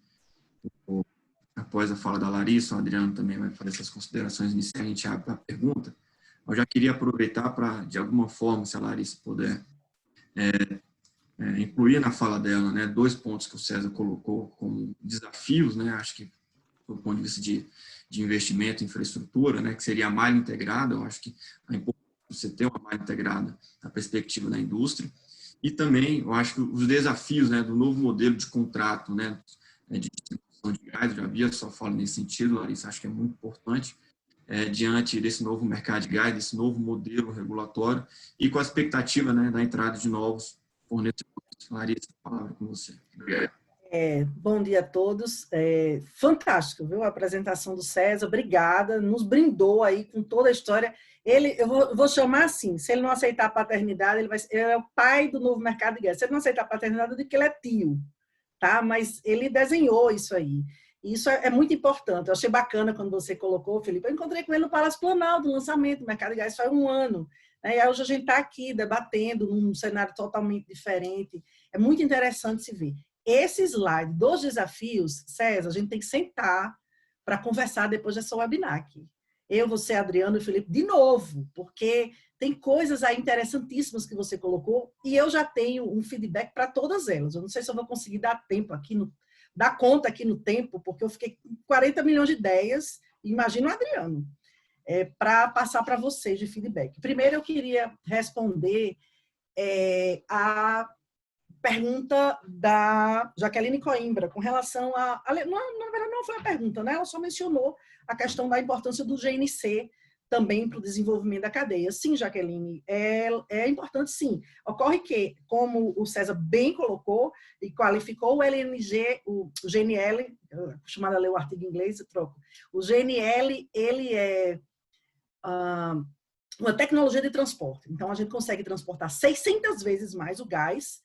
após a fala da Larissa, o Adriano também vai fazer essas considerações iniciais, a gente abre a pergunta. Eu já queria aproveitar para, de alguma forma, se a Larissa puder incluir na fala dela, né, 2 pontos que o César colocou como desafios, né? Acho que do ponto de vista de investimento em infraestrutura, né, que seria a malha integrada. Eu acho que é importante você ter uma malha integrada na perspectiva da indústria. E também, eu acho que os desafios, né, do novo modelo de contrato, né, de distribuição de gás, eu já havia só falo nesse sentido, Larissa, acho que é muito importante, diante desse novo mercado de gás, desse novo modelo regulatório e com a expectativa, né, da entrada de novos fornecedores. Larissa, a palavra com você. Obrigado. Bom dia a todos. Fantástico, viu? A apresentação do César, obrigada. Nos brindou aí com toda a história. Eu vou chamar assim, se ele não aceitar a paternidade, ele é o pai do novo mercado de gás. Se ele não aceitar a paternidade, eu digo que ele é tio, tá? Mas ele desenhou isso aí. E isso é muito importante. Eu achei bacana quando você colocou, Felipe. Eu encontrei com ele no Palácio Planalto, no lançamento do mercado de gás, faz um ano. Né? E hoje a gente está aqui debatendo num cenário totalmente diferente. É muito interessante se ver. Esse slide dos desafios, César, a gente tem que sentar para conversar depois dessa webinar aqui. Eu, você, Adriano e Felipe, de novo, porque tem coisas aí interessantíssimas que você colocou e eu já tenho um feedback para todas elas. Eu não sei se eu vou conseguir dar tempo aqui, dar conta aqui no tempo, porque eu fiquei com 40 milhões de ideias, imagina o Adriano, para passar para vocês de feedback. Primeiro, eu queria responder a pergunta da Jaqueline Coimbra com relação a... Na verdade, não foi a pergunta, né? Ela só mencionou a questão da importância do GNC também para o desenvolvimento da cadeia. Sim, Jaqueline, é importante sim. Ocorre que, como o César bem colocou e qualificou, o LNG, o GNL, acostumada a ler o artigo em inglês, eu troco. O GNL, ele é uma tecnologia de transporte. Então, a gente consegue transportar 600 vezes mais o gás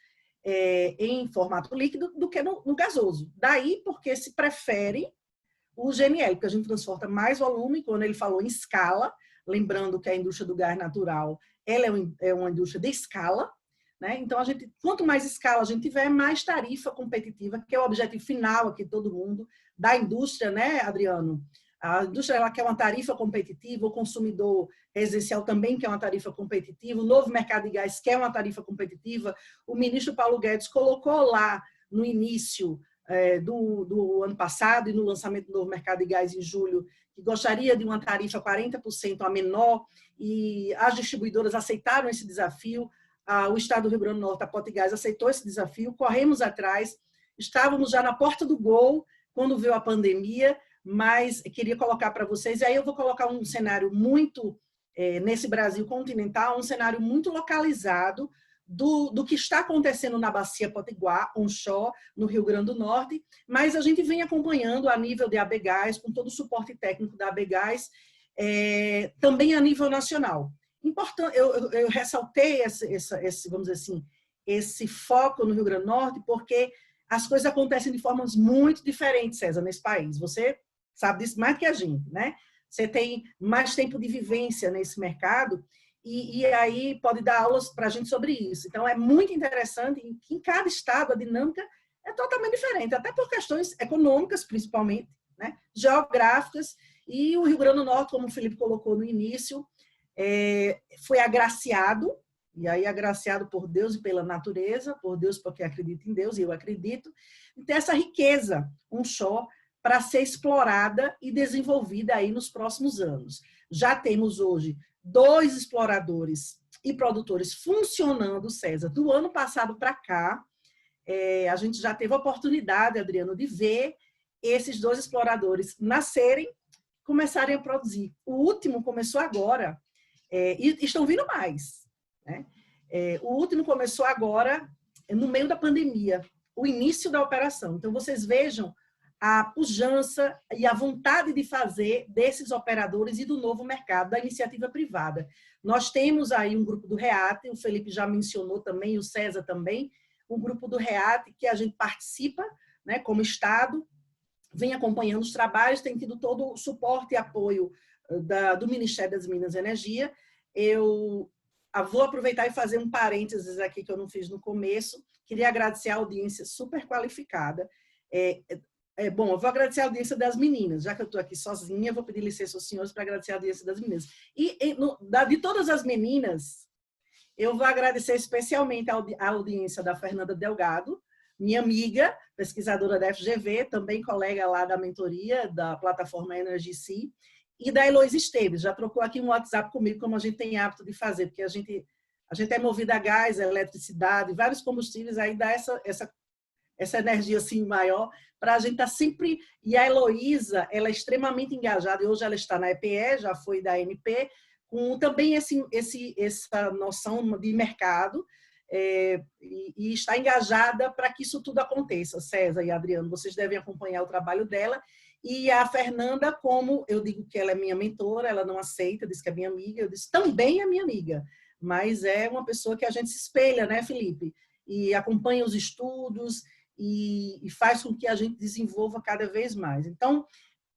em formato líquido do que no gasoso. Daí porque se prefere o GNL, porque a gente transporta mais volume. Quando ele falou em escala, lembrando que a indústria do gás natural ela é uma indústria de escala, né? Então, quanto mais escala a gente tiver, mais tarifa competitiva, que é o objetivo final aqui de todo mundo, da indústria, né, Adriano? A indústria ela quer uma tarifa competitiva, o consumidor residencial também quer uma tarifa competitiva, o novo mercado de gás quer uma tarifa competitiva. O ministro Paulo Guedes colocou lá no início do ano passado e no lançamento do novo mercado de gás em julho, que gostaria de uma tarifa 40% a menor, e as distribuidoras aceitaram esse desafio. O Estado do Rio Grande do Norte, a Potigás, aceitou esse desafio, corremos atrás, estávamos já na porta do gol quando veio a pandemia, mas queria colocar para vocês, e aí eu vou colocar um cenário muito, nesse Brasil continental, um cenário muito localizado do que está acontecendo na Bacia Potiguar, onshore, no Rio Grande do Norte, mas a gente vem acompanhando a nível de ABGás, com todo o suporte técnico da ABGás, também a nível nacional. Importante, eu ressaltei vamos dizer assim, esse foco no Rio Grande do Norte, porque as coisas acontecem de formas muito diferentes, César, nesse país. Você sabe disso mais que a gente, né? Você tem mais tempo de vivência nesse mercado e aí pode dar aulas para a gente sobre isso. Então, é muito interessante que em cada estado a dinâmica é totalmente diferente, até por questões econômicas, principalmente, né? Geográficas, e o Rio Grande do Norte, como o Felipe colocou no início, foi agraciado, e aí agraciado por Deus e pela natureza, por Deus porque acredita em Deus, e eu acredito, e tem essa riqueza onshore para ser explorada e desenvolvida aí nos próximos anos. Já temos hoje 2 exploradores e produtores funcionando, César. Do ano passado para cá, a gente já teve a oportunidade, Adriano, de ver esses 2 exploradores nascerem, começarem a produzir. O último começou agora, e estão vindo mais, né? O último começou agora, no meio da pandemia, o início da operação. Então, vocês vejam a pujança e a vontade de fazer desses operadores e do novo mercado, da iniciativa privada. Nós temos aí um grupo do REAT, o Felipe já mencionou também, o César também, um grupo do REAT que a gente participa, né, como Estado, vem acompanhando os trabalhos, tem tido todo o suporte e apoio do Ministério das Minas e Energia. Eu vou aproveitar e fazer um parênteses aqui que eu não fiz no começo. Queria agradecer a audiência super qualificada. Bom, eu vou agradecer a audiência das meninas, já que eu estou aqui sozinha, eu vou pedir licença aos senhores para agradecer a audiência das meninas. E de todas as meninas, eu vou agradecer especialmente a audiência da Fernanda Delgado, minha amiga, pesquisadora da FGV, também colega lá da mentoria da plataforma EnergyC, e da Heloísa Esteves. Já trocou aqui um WhatsApp comigo, como a gente tem hábito de fazer, porque a gente é movido a gás, a eletricidade, vários combustíveis, aí dá essa energia assim maior, para a gente estar sempre... E a Heloísa, ela é extremamente engajada, e hoje ela está na EPE, já foi da ANP, com também essa noção de mercado, e está engajada para que isso tudo aconteça. César e Adriano, vocês devem acompanhar o trabalho dela. E a Fernanda, como eu digo que ela é minha mentora, ela não aceita, diz que é minha amiga, eu disse também é minha amiga, mas é uma pessoa que a gente se espelha, né, Felipe? E acompanha os estudos e faz com que a gente desenvolva cada vez mais. Então,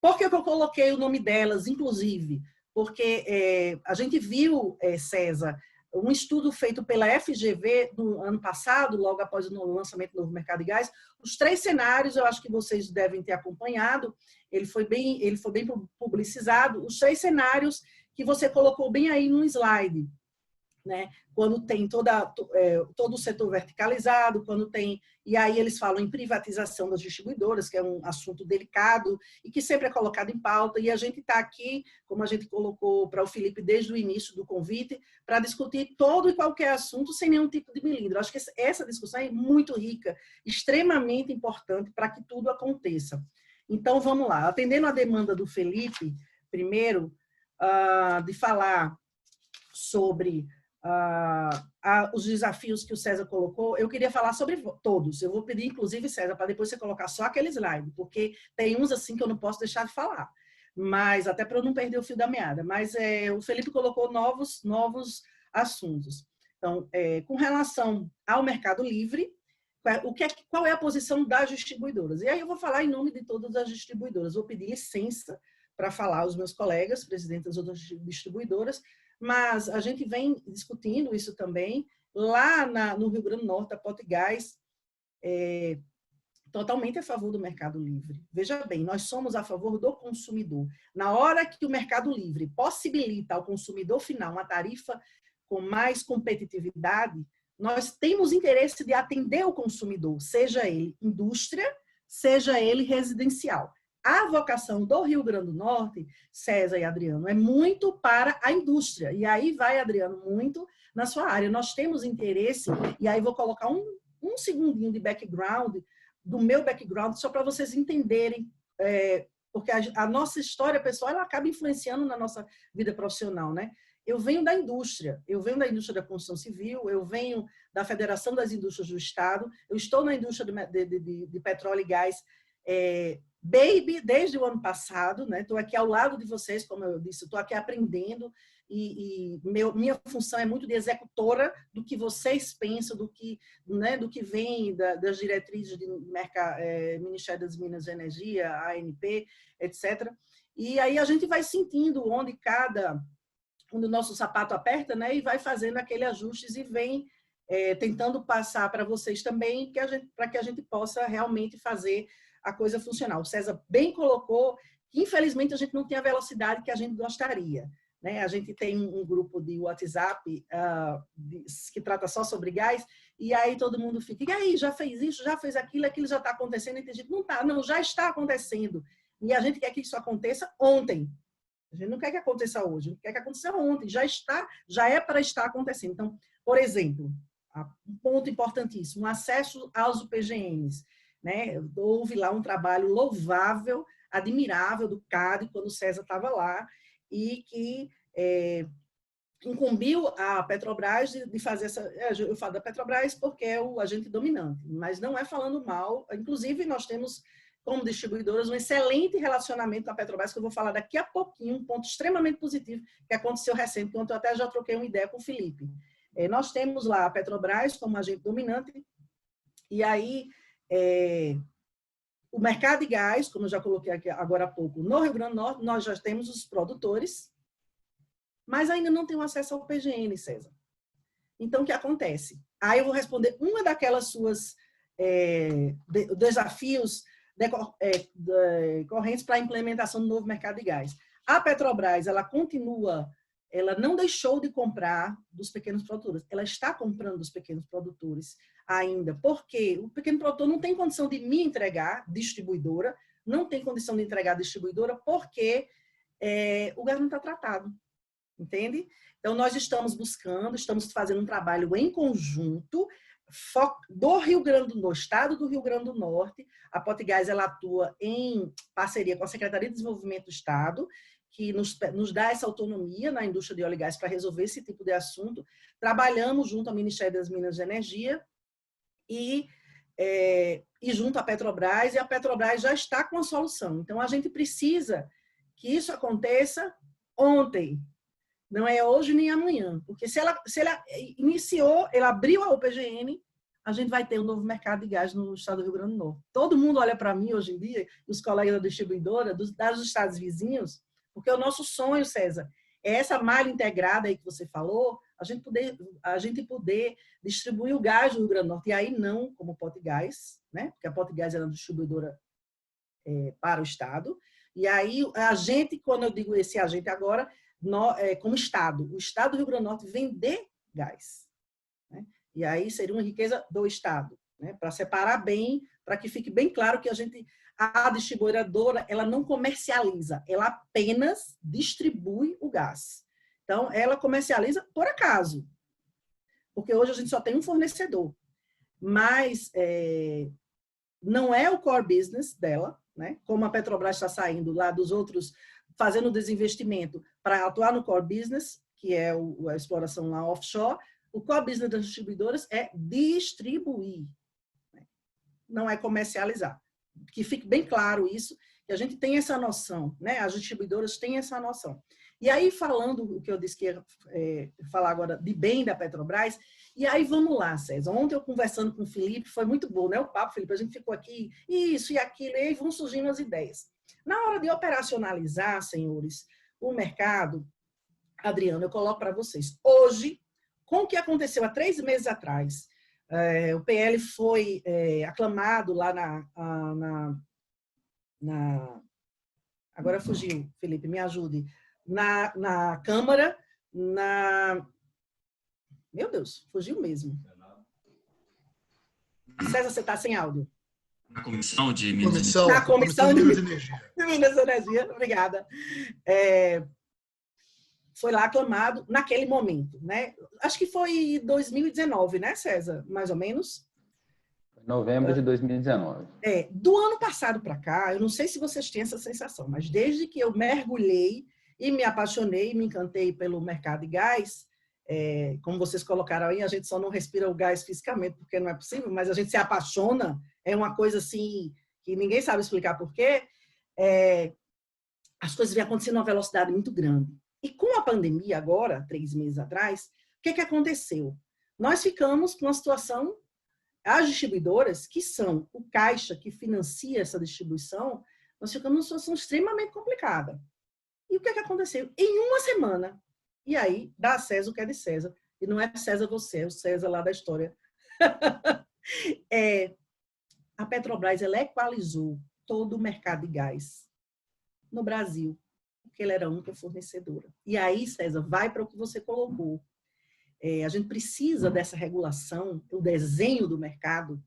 por que eu coloquei o nome delas, inclusive? Porque a gente viu, César, um estudo feito pela FGV no ano passado, logo após o lançamento do novo mercado de gás. Os 3 cenários, eu acho que vocês devem ter acompanhado, ele foi bem publicizado, os 3 cenários que você colocou bem aí no slide, né? Quando tem todo o setor verticalizado, quando tem... E aí eles falam em privatização das distribuidoras, que é um assunto delicado e que sempre é colocado em pauta, e a gente está aqui, como a gente colocou para o Felipe desde o início do convite, para discutir todo e qualquer assunto sem nenhum tipo de melindre. Eu acho que essa discussão é muito rica, extremamente importante para que tudo aconteça. Então, vamos lá. Atendendo a demanda do Felipe, primeiro, de falar sobre... os desafios que o César colocou, eu queria falar sobre todos. Eu vou pedir, inclusive, César, para depois você colocar só aquele slide, porque tem uns assim que eu não posso deixar de falar, mas até para eu não perder o fio da meada. Mas o Felipe colocou novos assuntos. Então, com relação ao Mercado Livre, qual é a posição das distribuidoras? E aí eu vou falar em nome de todas as distribuidoras. Vou pedir licença para falar aos meus colegas, presidentes das outras distribuidoras, mas a gente vem discutindo isso também. Lá no Rio Grande do Norte, a Potigás é totalmente a favor do Mercado Livre. Veja bem, nós somos a favor do consumidor. Na hora que o Mercado Livre possibilita ao consumidor final uma tarifa com mais competitividade, nós temos interesse de atender o consumidor, seja ele indústria, seja ele residencial. A vocação do Rio Grande do Norte, César e Adriano, é muito para a indústria. E aí vai, Adriano, muito na sua área. Nós temos interesse, e aí vou colocar um segundinho de background, do meu background, só para vocês entenderem, porque a nossa história pessoal ela acaba influenciando na nossa vida profissional, né? Eu venho da indústria da construção civil, eu venho da Federação das Indústrias do Estado, eu estou na indústria de petróleo e gás, desde o ano passado, né? Estou aqui ao lado de vocês, como eu disse, estou aqui aprendendo e minha função é muito de executora do que vocês pensam, do que vem das diretrizes do Ministério das Minas e Energia, ANP, etc. E aí a gente vai sentindo onde o nosso sapato aperta, né? E vai fazendo aquele ajustes e vem tentando passar para vocês também, para que a gente possa realmente fazer a coisa funcional. O César bem colocou que, infelizmente, a gente não tem a velocidade que a gente gostaria, né? A gente tem um grupo de WhatsApp que trata só sobre gás, e aí todo mundo fica, e aí, já fez isso, já fez aquilo já está acontecendo, e tem gente, não, já está acontecendo. E a gente quer que isso aconteça ontem. A gente não quer que aconteça hoje, a gente quer que aconteça ontem, já é para estar acontecendo. Então, por exemplo, um ponto importantíssimo, acesso aos UPGNs. né? Houve lá um trabalho louvável, admirável do CAD, quando o César estava lá, e que incumbiu a Petrobras de fazer essa... Eu falo da Petrobras porque é o agente dominante, mas não é falando mal. Inclusive, nós temos, como distribuidoras, um excelente relacionamento com a Petrobras, que eu vou falar daqui a pouquinho, um ponto extremamente positivo que aconteceu recente, quando eu até já troquei uma ideia com o Felipe. Nós temos lá a Petrobras como agente dominante, e aí o mercado de gás, como eu já coloquei aqui agora há pouco, no Rio Grande do Norte, nós já temos os produtores, mas ainda não tem acesso ao PGN, César. Então, o que acontece? Aí eu vou responder uma daquelas suas desafios decorrentes para a implementação do novo mercado de gás. A Petrobras, ela continua, ela não deixou de comprar dos pequenos produtores, ela está comprando dos pequenos produtores ainda, porque o pequeno produtor não tem condição de me entregar, distribuidora, não tem condição de entregar distribuidora, porque o gás não está tratado. Entende? Então, nós estamos buscando, estamos fazendo um trabalho em conjunto do Rio Grande do Norte, estado do Rio Grande do Norte. A Potigás, ela atua em parceria com a Secretaria de Desenvolvimento do Estado, que nos dá essa autonomia na indústria de óleo e gás para resolver esse tipo de assunto. Trabalhamos junto ao Ministério das Minas e Energia e junto à Petrobras, e a Petrobras já está com a solução. Então, a gente precisa que isso aconteça ontem. Não é hoje nem amanhã, porque se ela iniciou, ela abriu a UPGN, a gente vai ter um novo mercado de gás no estado do Rio Grande do Norte. Todo mundo olha para mim hoje em dia, os colegas da distribuidora, dos estados vizinhos, porque o nosso sonho, César, é essa malha integrada aí que você falou, a gente poder distribuir o gás do Rio Grande do Norte, e aí não como Potigás, né? Porque a Potigás é uma distribuidora para o estado, e aí a gente, quando eu digo esse agente agora, como Estado. O Estado do Rio Grande do Norte vender gás. Né? E aí seria uma riqueza do Estado. Né? Para separar bem, para que fique bem claro que a distribuidora, ela não comercializa, ela apenas distribui o gás. Então, ela comercializa por acaso. Porque hoje a gente só tem um fornecedor. Mas não é o core business dela, né? Como a Petrobras está saindo lá dos outros, fazendo desinvestimento para atuar no core business, que é a exploração lá offshore. O core business das distribuidoras é distribuir, né? Não é comercializar. Que fique bem claro isso, que a gente tem essa noção, né? As distribuidoras têm essa noção. E aí, falando o que eu disse que ia falar agora de bem da Petrobras, e aí vamos lá, César. Ontem eu conversando com o Felipe, foi muito bom, né? O papo, Felipe, a gente ficou aqui, isso e aquilo, e aí vão surgindo as ideias. Na hora de operacionalizar, senhores, o mercado, Adriano, eu coloco para vocês. Hoje, com o que aconteceu há 3 meses atrás, o PL foi aclamado lá agora fugiu, Felipe, me ajude. Na Câmara, meu Deus, fugiu mesmo. César, você está sem áudio. Na comissão de Minas e Energia. De Minas e Energia, obrigada. Foi lá aclamado naquele momento, né? Acho que foi 2019, né, César? Mais ou menos. Novembro de 2019. Do ano passado para cá, eu não sei se vocês têm essa sensação, mas desde que eu mergulhei e me apaixonei, me encantei pelo mercado de gás, como vocês colocaram aí, a gente só não respira o gás fisicamente, porque não é possível, mas a gente se apaixona, é uma coisa assim que ninguém sabe explicar por quê. As coisas vêm acontecendo a uma velocidade muito grande. E com a pandemia agora, 3 meses atrás, o que aconteceu? Nós ficamos com uma situação, as distribuidoras, que são o caixa que financia essa distribuição, nós ficamos numa situação extremamente complicada. E o que aconteceu? Em uma semana, e aí dá a César o que é de César, e não é César você, é o César lá da história. A Petrobras, ela equalizou todo o mercado de gás no Brasil, porque ela era a única fornecedora. E aí, César, vai para o que você colocou. A gente precisa dessa regulação, o desenho do mercado.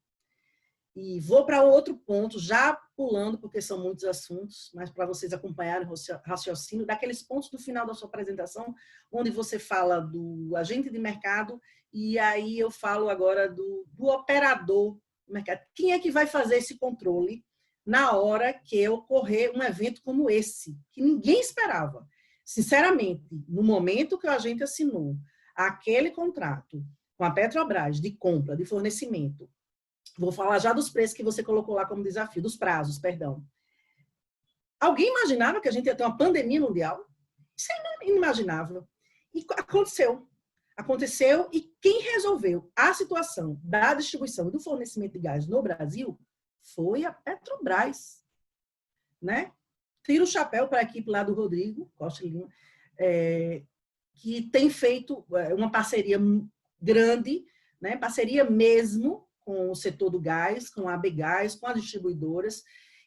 E vou para outro ponto, já pulando, porque são muitos assuntos, mas para vocês acompanharem o raciocínio, daqueles pontos do final da sua apresentação, onde você fala do agente de mercado, e aí eu falo agora do operador mercado. Quem é que vai fazer esse controle na hora que ocorrer um evento como esse, que ninguém esperava? Sinceramente, no momento que a gente assinou aquele contrato com a Petrobras de compra, de fornecimento, vou falar já dos preços que você colocou lá como desafio, dos prazos, perdão. Alguém imaginava que a gente ia ter uma pandemia mundial? Isso é inimaginável. E aconteceu. Aconteceu, e quem resolveu a situação da distribuição e do fornecimento de gás no Brasil foi a Petrobras, né? Tiro o chapéu para a equipe lá do Rodrigo Costa Lima, que tem feito uma parceria grande, né? Parceria mesmo com o setor do gás, com a ABGás, com as distribuidoras,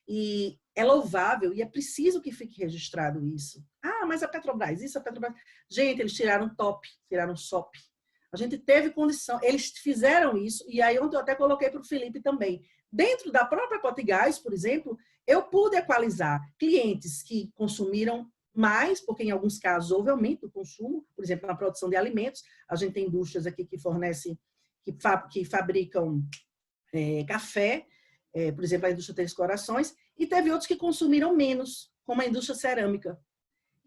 e é louvável e é preciso que fique registrado isso. Ah, mas a Petrobras, isso, a Petrobras... Gente, eles tiraram top, tiraram SOP. A gente teve condição, eles fizeram isso, e aí ontem eu até coloquei para o Felipe também. Dentro da própria Potigás, por exemplo, eu pude equalizar clientes que consumiram mais, porque em alguns casos houve aumento do consumo, por exemplo, na produção de alimentos. A gente tem indústrias aqui que fornecem, que fabricam café, por exemplo, a indústria Três Corações, e teve outros que consumiram menos, como a indústria cerâmica.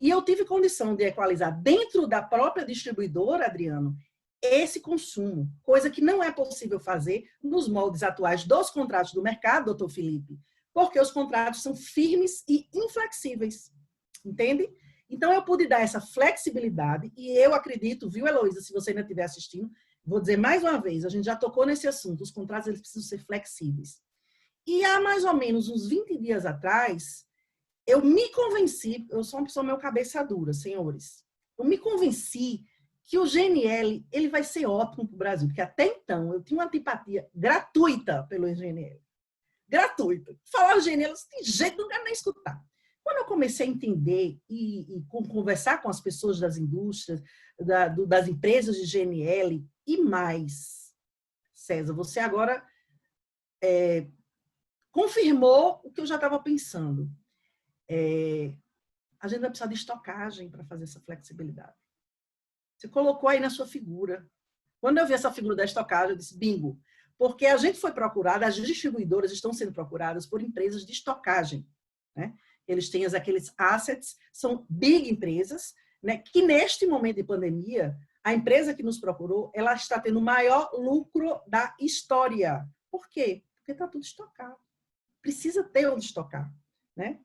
E eu tive condição de equalizar dentro da própria distribuidora, Adriano, esse consumo, coisa que não é possível fazer nos moldes atuais dos contratos do mercado, doutor Felipe, porque os contratos são firmes e inflexíveis, entende? Então, eu pude dar essa flexibilidade, e eu acredito, viu, Heloísa, se você ainda estiver assistindo, vou dizer mais uma vez, a gente já tocou nesse assunto, os contratos eles precisam ser flexíveis. E há mais ou menos uns 20 dias atrás, eu me convenci, eu sou uma pessoa meio cabeça dura, senhores, eu me convenci que o GNL ele vai ser ótimo para o Brasil, porque até então eu tinha uma antipatia gratuita pelo GNL. Gratuita. Falar o GNL, não tem jeito, não quero nem escutar. Quando eu comecei a entender e conversar com as pessoas das indústrias, das empresas de GNL e mais, César, você agora confirmou o que eu já estava pensando. A gente vai precisar de estocagem para fazer essa flexibilidade. Você colocou aí na sua figura. Quando eu vi essa figura da estocagem, eu disse, bingo. Porque a gente foi procurada, as distribuidoras estão sendo procuradas por empresas de estocagem, né? Eles têm aqueles assets, são big empresas, né? Que neste momento de pandemia, a empresa que nos procurou, ela está tendo o maior lucro da história. Por quê? Porque está tudo estocado. Precisa ter onde estocar, né?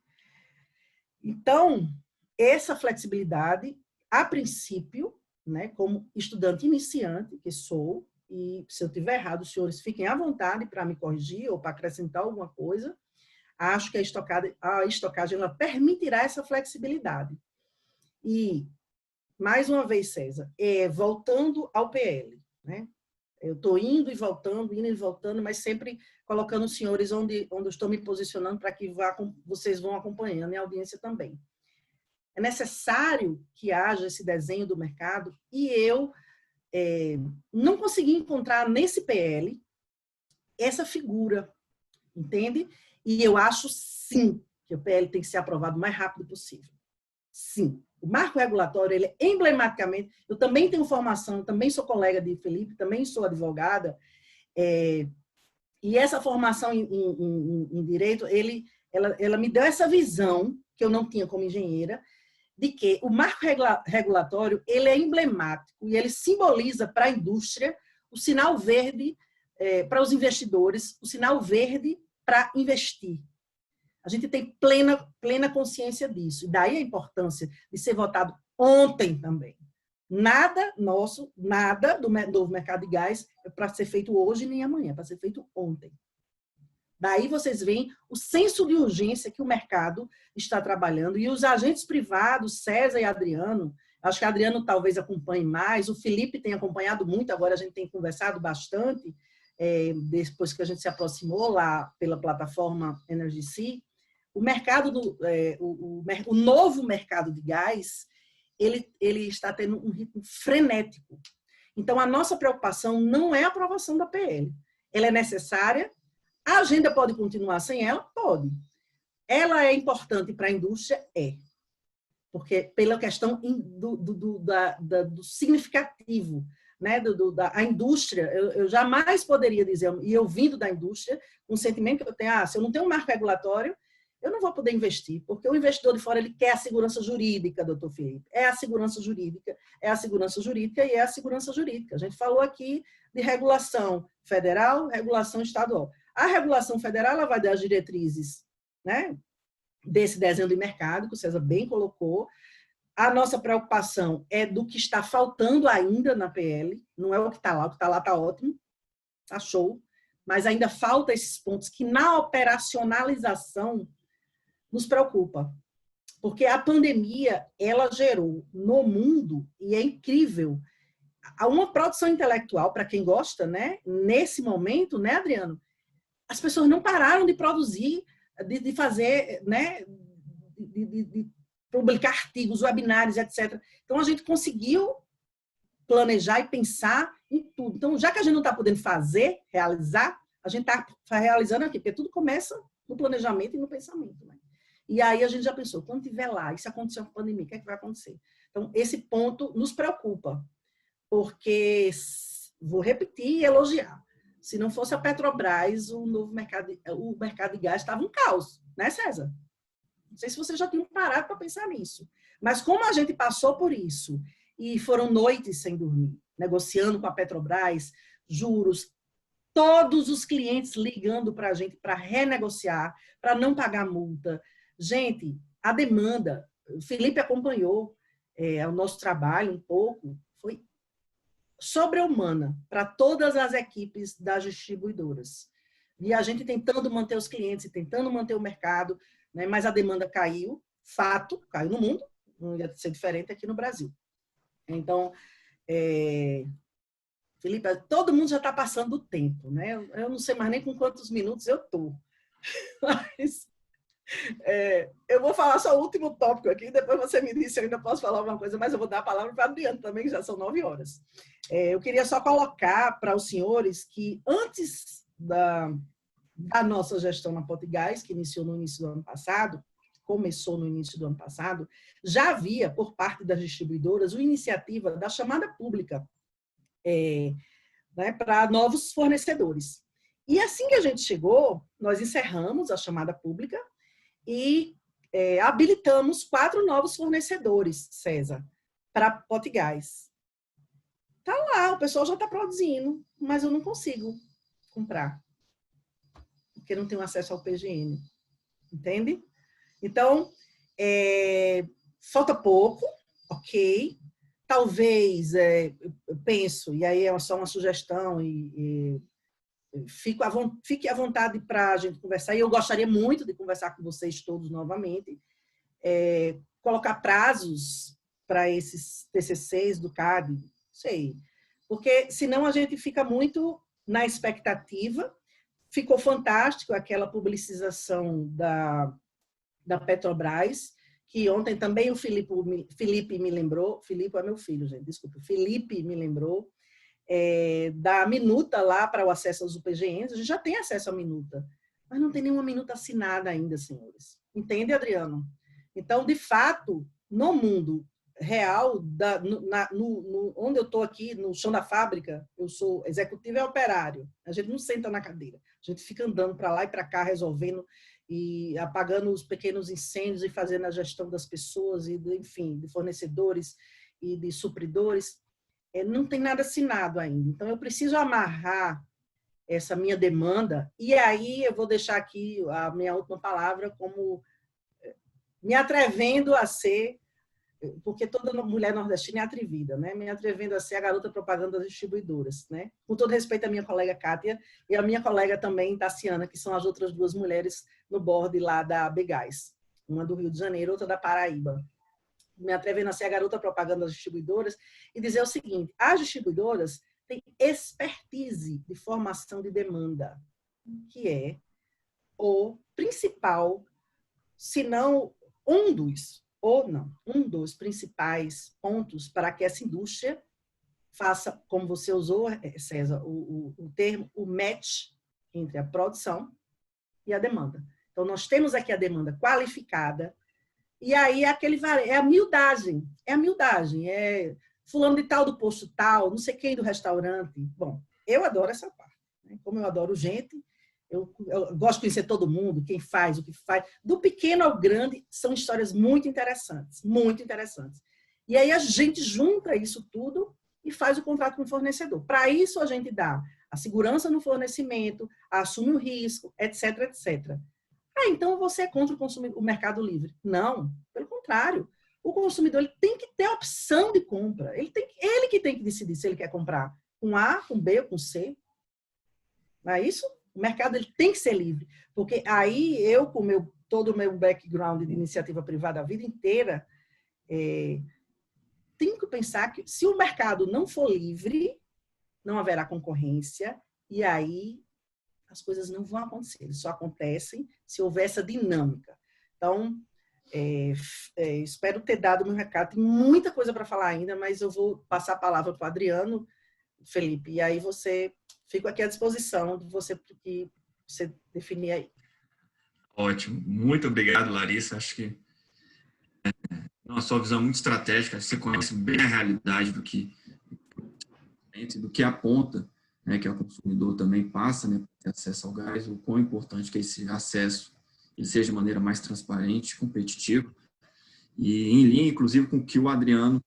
Então, essa flexibilidade, a princípio, né, como estudante iniciante que sou, e se eu estiver errado, os senhores fiquem à vontade para me corrigir ou para acrescentar alguma coisa, acho que a estocagem ela permitirá essa flexibilidade. E, mais uma vez, César, voltando ao PL, né? Eu estou indo e voltando, mas sempre colocando os senhores onde eu estou me posicionando para que vocês vão acompanhando e a audiência também. É necessário que haja esse desenho do mercado e eu não consegui encontrar nesse PL essa figura, entende? E eu acho, sim, que o PL tem que ser aprovado o mais rápido possível. Sim. O marco regulatório, ele é emblematicamente... Eu também tenho formação, também sou colega de Felipe, também sou advogada, e essa formação em direito, ela me deu essa visão, que eu não tinha como engenheira, de que o marco regulatório ele é emblemático e ele simboliza para a indústria o sinal verde para os investidores, o sinal verde para investir. A gente tem plena consciência disso. E daí a importância de ser votado ontem também. Nada nosso, nada do novo mercado de gás é para ser feito hoje nem amanhã, é para ser feito ontem. Daí vocês veem o senso de urgência que o mercado está trabalhando e os agentes privados, César e Adriano, acho que Adriano talvez acompanhe mais, o Felipe tem acompanhado muito, agora a gente tem conversado bastante, depois que a gente se aproximou lá pela plataforma EnergySea, o mercado o novo mercado de gás, ele está tendo um ritmo frenético. Então, a nossa preocupação não é a aprovação da PL. Ela é necessária. A agenda pode continuar sem ela? Pode. Ela é importante para a indústria? É. Porque pela questão do significativo né, a indústria, eu jamais poderia dizer, e eu vindo da indústria, um sentimento que eu tenho, se eu não tenho um marco regulatório, eu não vou poder investir, porque o investidor de fora ele quer a segurança jurídica, doutor Felipe. É a segurança jurídica, é a segurança jurídica e é a segurança jurídica. A gente falou aqui de regulação federal, regulação estadual. A regulação federal ela vai dar as diretrizes, né, desse desenho de mercado, que o César bem colocou. A nossa preocupação é do que está faltando ainda na PL, não é o que está lá está ótimo, está show, mas ainda falta esses pontos que na operacionalização nos preocupa. Porque a pandemia, ela gerou no mundo, e é incrível, uma produção intelectual, para quem gosta, né? Nesse momento, né, Adriano? As pessoas não pararam de produzir, de fazer, né? De publicar artigos, webinários, etc. Então, a gente conseguiu planejar e pensar em tudo. Então, já que a gente não está podendo realizar, a gente está realizando aqui, porque tudo começa no planejamento e no pensamento, né? E aí a gente já pensou, quando estiver lá, e se acontecer uma pandemia, o que é que vai acontecer? Então, esse ponto nos preocupa, porque, vou repetir e elogiar, se não fosse a Petrobras, o mercado de gás estava um caos, né, César? Não sei se vocês já tinham parado para pensar nisso. Mas como a gente passou por isso, e foram noites sem dormir, negociando com a Petrobras, juros, todos os clientes ligando para a gente para renegociar, para não pagar multa. Gente, a demanda, o Felipe acompanhou o nosso trabalho um pouco, foi sobre-humana para todas as equipes das distribuidoras. E a gente tentando manter os clientes, tentando manter o mercado, né, mas a demanda caiu, fato, caiu no mundo, não ia ser diferente aqui no Brasil. Então, Felipe, todo mundo já está passando do tempo, né? Eu não sei mais nem com quantos minutos eu estou. Mas eu vou falar só o último tópico aqui, depois você me diz se eu ainda posso falar alguma coisa, mas eu vou dar a palavra para a Adriana também, que já são 9 horas. Eu queria só colocar para os senhores que antes da nossa gestão na Potigás, que começou no início do ano passado, já havia, por parte das distribuidoras, uma iniciativa da chamada pública né, para novos fornecedores. E assim que a gente chegou, nós encerramos a chamada pública e habilitamos 4 novos fornecedores, César, para Potigás. Tá lá, o pessoal já está produzindo, mas eu não consigo comprar, porque não tenho acesso ao PGN. Entende? Então, falta pouco, ok. Talvez, eu penso, e aí é só uma sugestão, fique à vontade para a gente conversar, e eu gostaria muito de conversar com vocês todos novamente, colocar prazos para esses TCCs do CAD, sei, porque senão a gente fica muito na expectativa. Ficou fantástico aquela publicização da Petrobras, que ontem também o Felipe me lembrou, Felipe é meu filho, gente, desculpa, Felipe me lembrou, da minuta lá para o acesso aos UPGNs. A gente já tem acesso à minuta, mas não tem nenhuma minuta assinada ainda, senhores. Entende, Adriano? Então, de fato, no mundo real, onde eu estou aqui, no chão da fábrica, eu sou executivo e operário. A gente não senta na cadeira. A gente fica andando para lá e para cá, resolvendo e apagando os pequenos incêndios e fazendo a gestão das pessoas, e enfim, de fornecedores e de supridores. Não tem nada assinado ainda. Então, eu preciso amarrar essa minha demanda, e aí eu vou deixar aqui a minha última palavra como me atrevendo a ser, porque toda mulher nordestina é atrevida, né? Me atrevendo a ser a garota propaganda das distribuidoras, né? Com todo respeito à minha colega Kátia e à minha colega também, Tassiana, que são as outras 2 mulheres no board lá da Begás, uma do Rio de Janeiro, outra da Paraíba. Me atrevendo a ser a garota propaganda das distribuidoras e dizer o seguinte: as distribuidoras têm expertise de formação de demanda, que é o principal, se não um dos principais pontos para que essa indústria faça, como você usou, César, o termo, o match entre a produção e a demanda. Então, nós temos aqui a demanda qualificada, e aí é a miudagem, fulano de tal do posto tal, não sei quem do restaurante. Bom, eu adoro essa parte. Né? Como eu adoro gente, eu gosto de conhecer todo mundo, quem faz, o que faz. Do pequeno ao grande, são histórias muito interessantes, muito interessantes. E aí a gente junta isso tudo e faz o contrato com o fornecedor. Para isso, a gente dá a segurança no fornecimento, assume o risco, etc, etc. Então você é contra o mercado livre. Não, pelo contrário. O consumidor ele tem que ter a opção de compra. Ele que tem que decidir se ele quer comprar com A, com B ou com C. Não é isso? O mercado ele tem que ser livre. Porque aí eu, com todo o meu background de iniciativa privada a vida inteira, tenho que pensar que se o mercado não for livre, não haverá concorrência e aí as coisas não vão acontecer. Eles só acontecem se houver essa dinâmica. Então, espero ter dado o meu recado. Tem muita coisa para falar ainda, mas eu vou passar a palavra para o Adriano, Felipe, e aí fico aqui à disposição de você definir aí. Ótimo. Muito obrigado, Larissa. Acho que a sua visão é muito estratégica. Você conhece bem a realidade do que aponta, né, que o consumidor também passa, né, para ter acesso ao gás, o quão importante que esse acesso ele seja de maneira mais transparente, competitiva, e em linha, inclusive, com o que o Adriano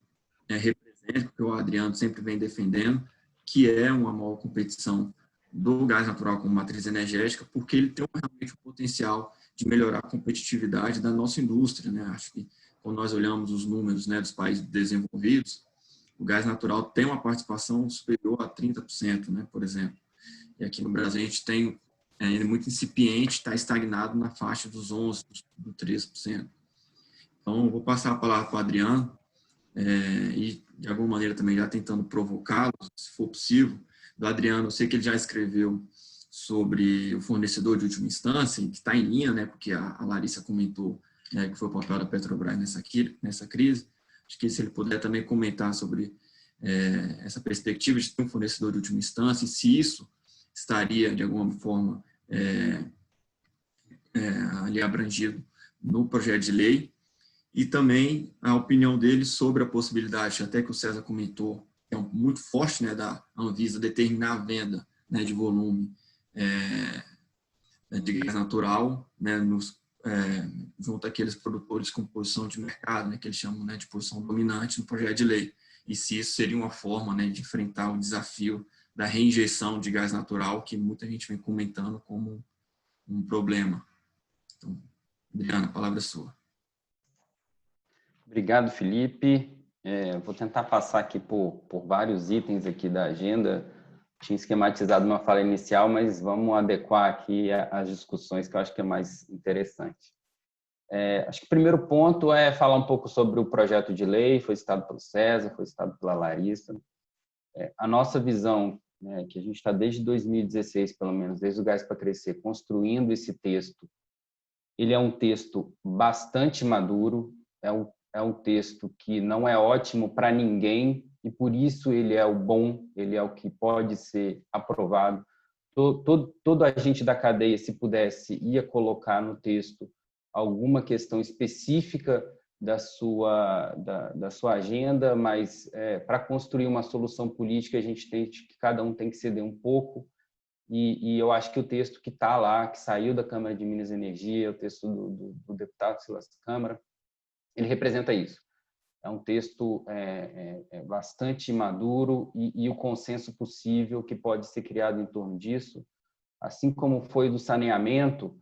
representa, que o Adriano sempre vem defendendo, que é uma maior competição do gás natural como matriz energética, porque ele tem realmente o potencial de melhorar a competitividade da nossa indústria, né? Acho que quando nós olhamos os números, né, dos países desenvolvidos, o gás natural tem uma participação superior a 30%, né, por exemplo. E aqui no Brasil a gente tem ainda muito incipiente, está estagnado na faixa dos 11%, dos 13%. Então, eu vou passar a palavra para o Adriano e, de alguma maneira, também já tentando provocá-lo, se for possível. Do Adriano, eu sei que ele já escreveu sobre o fornecedor de última instância, que está em linha, né, porque a Larissa comentou, né, que foi o papel da Petrobras nessa crise. Acho que se ele puder também comentar sobre essa perspectiva de ter um fornecedor de última instância e se isso estaria, de alguma forma, ali abrangido no projeto de lei, e também a opinião dele sobre a possibilidade, até que o César comentou, que é muito forte, né, da Anvisa determinar a venda, né, de volume de gás natural, né, junto àqueles produtores com posição de mercado, né, que eles chamam, né, de posição dominante no projeto de lei. E se isso seria uma forma, né, de enfrentar o desafio da reinjeção de gás natural, que muita gente vem comentando como um problema. Então, Adriana, a palavra é sua. Obrigado, Felipe. Vou tentar passar aqui por vários itens aqui da agenda. Tinha esquematizado uma fala inicial, mas vamos adequar aqui as discussões que eu acho que é mais interessante. Acho que o primeiro ponto é falar um pouco sobre o projeto de lei, foi citado pelo César, foi citado pela Larissa. A nossa visão, né, que a gente está desde 2016, pelo menos, desde o Gás para Crescer, construindo esse texto, ele é um texto bastante maduro, é um texto que não é ótimo para ninguém e por isso ele é o bom, ele é o que pode ser aprovado. Todo agente da cadeia, se pudesse, ia colocar no texto alguma questão específica da sua agenda, mas para construir uma solução política a gente tem que cada um tem que ceder um pouco. E eu acho que o texto que está lá, que saiu da Câmara de Minas e Energia, o texto do deputado Silas Câmara, ele representa isso. É um texto bastante maduro e o consenso possível que pode ser criado em torno disso, assim como foi do saneamento,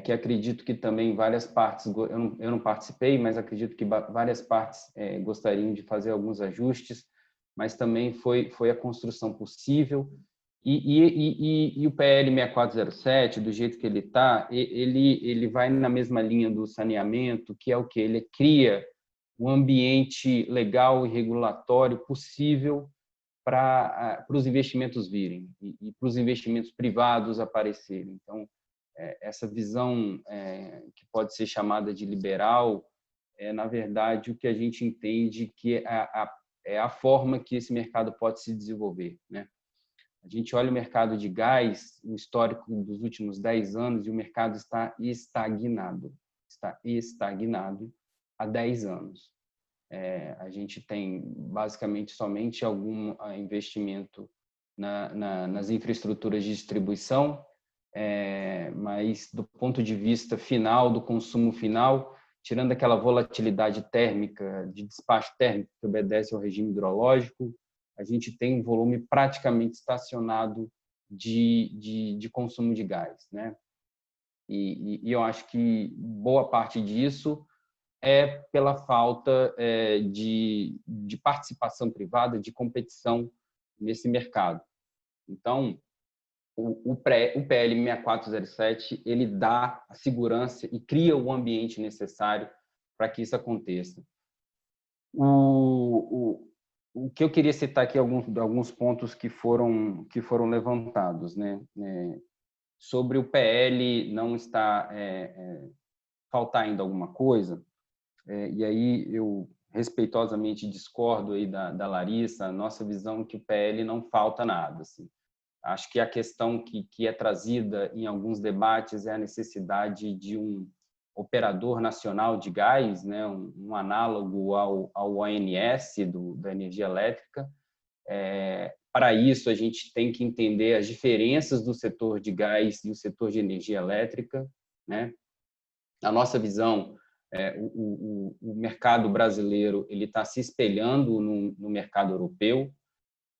que acredito que também várias partes, eu não participei, mas acredito que várias partes gostariam de fazer alguns ajustes, mas também foi a construção possível. E o PL 6407, do jeito que ele está, ele vai na mesma linha do saneamento, que é o que? Ele cria um ambiente legal e regulatório possível para os investimentos virem e para os investimentos privados aparecerem. Então, essa visão que pode ser chamada de liberal é, na verdade, o que a gente entende que é a forma que esse mercado pode se desenvolver, né? A gente olha o mercado de gás, o histórico dos últimos 10 anos, e o mercado está estagnado há 10 anos. A gente tem basicamente somente algum investimento nas infraestruturas de distribuição, mas do ponto de vista final, do consumo final, tirando aquela volatilidade térmica, de despacho térmico que obedece ao regime hidrológico, a gente tem um volume praticamente estacionado de consumo de gás, né? E eu acho que boa parte disso é pela falta de participação privada, de competição nesse mercado. Então, o PL 6407 ele dá a segurança e cria o ambiente necessário para que isso aconteça. O que eu queria citar aqui alguns pontos que foram levantados, né? Sobre o PL não está faltar ainda alguma coisa, e aí eu respeitosamente discordo aí da Larissa. A nossa visão é que o PL não falta nada, assim. Acho que a questão que é trazida em alguns debates é a necessidade de um operador nacional de gás, né, um análogo ao ONS da energia elétrica. Para isso, a gente tem que entender as diferenças do setor de gás e o setor de energia elétrica, né? A nossa visão, o mercado brasileiro ele está se espelhando no mercado europeu,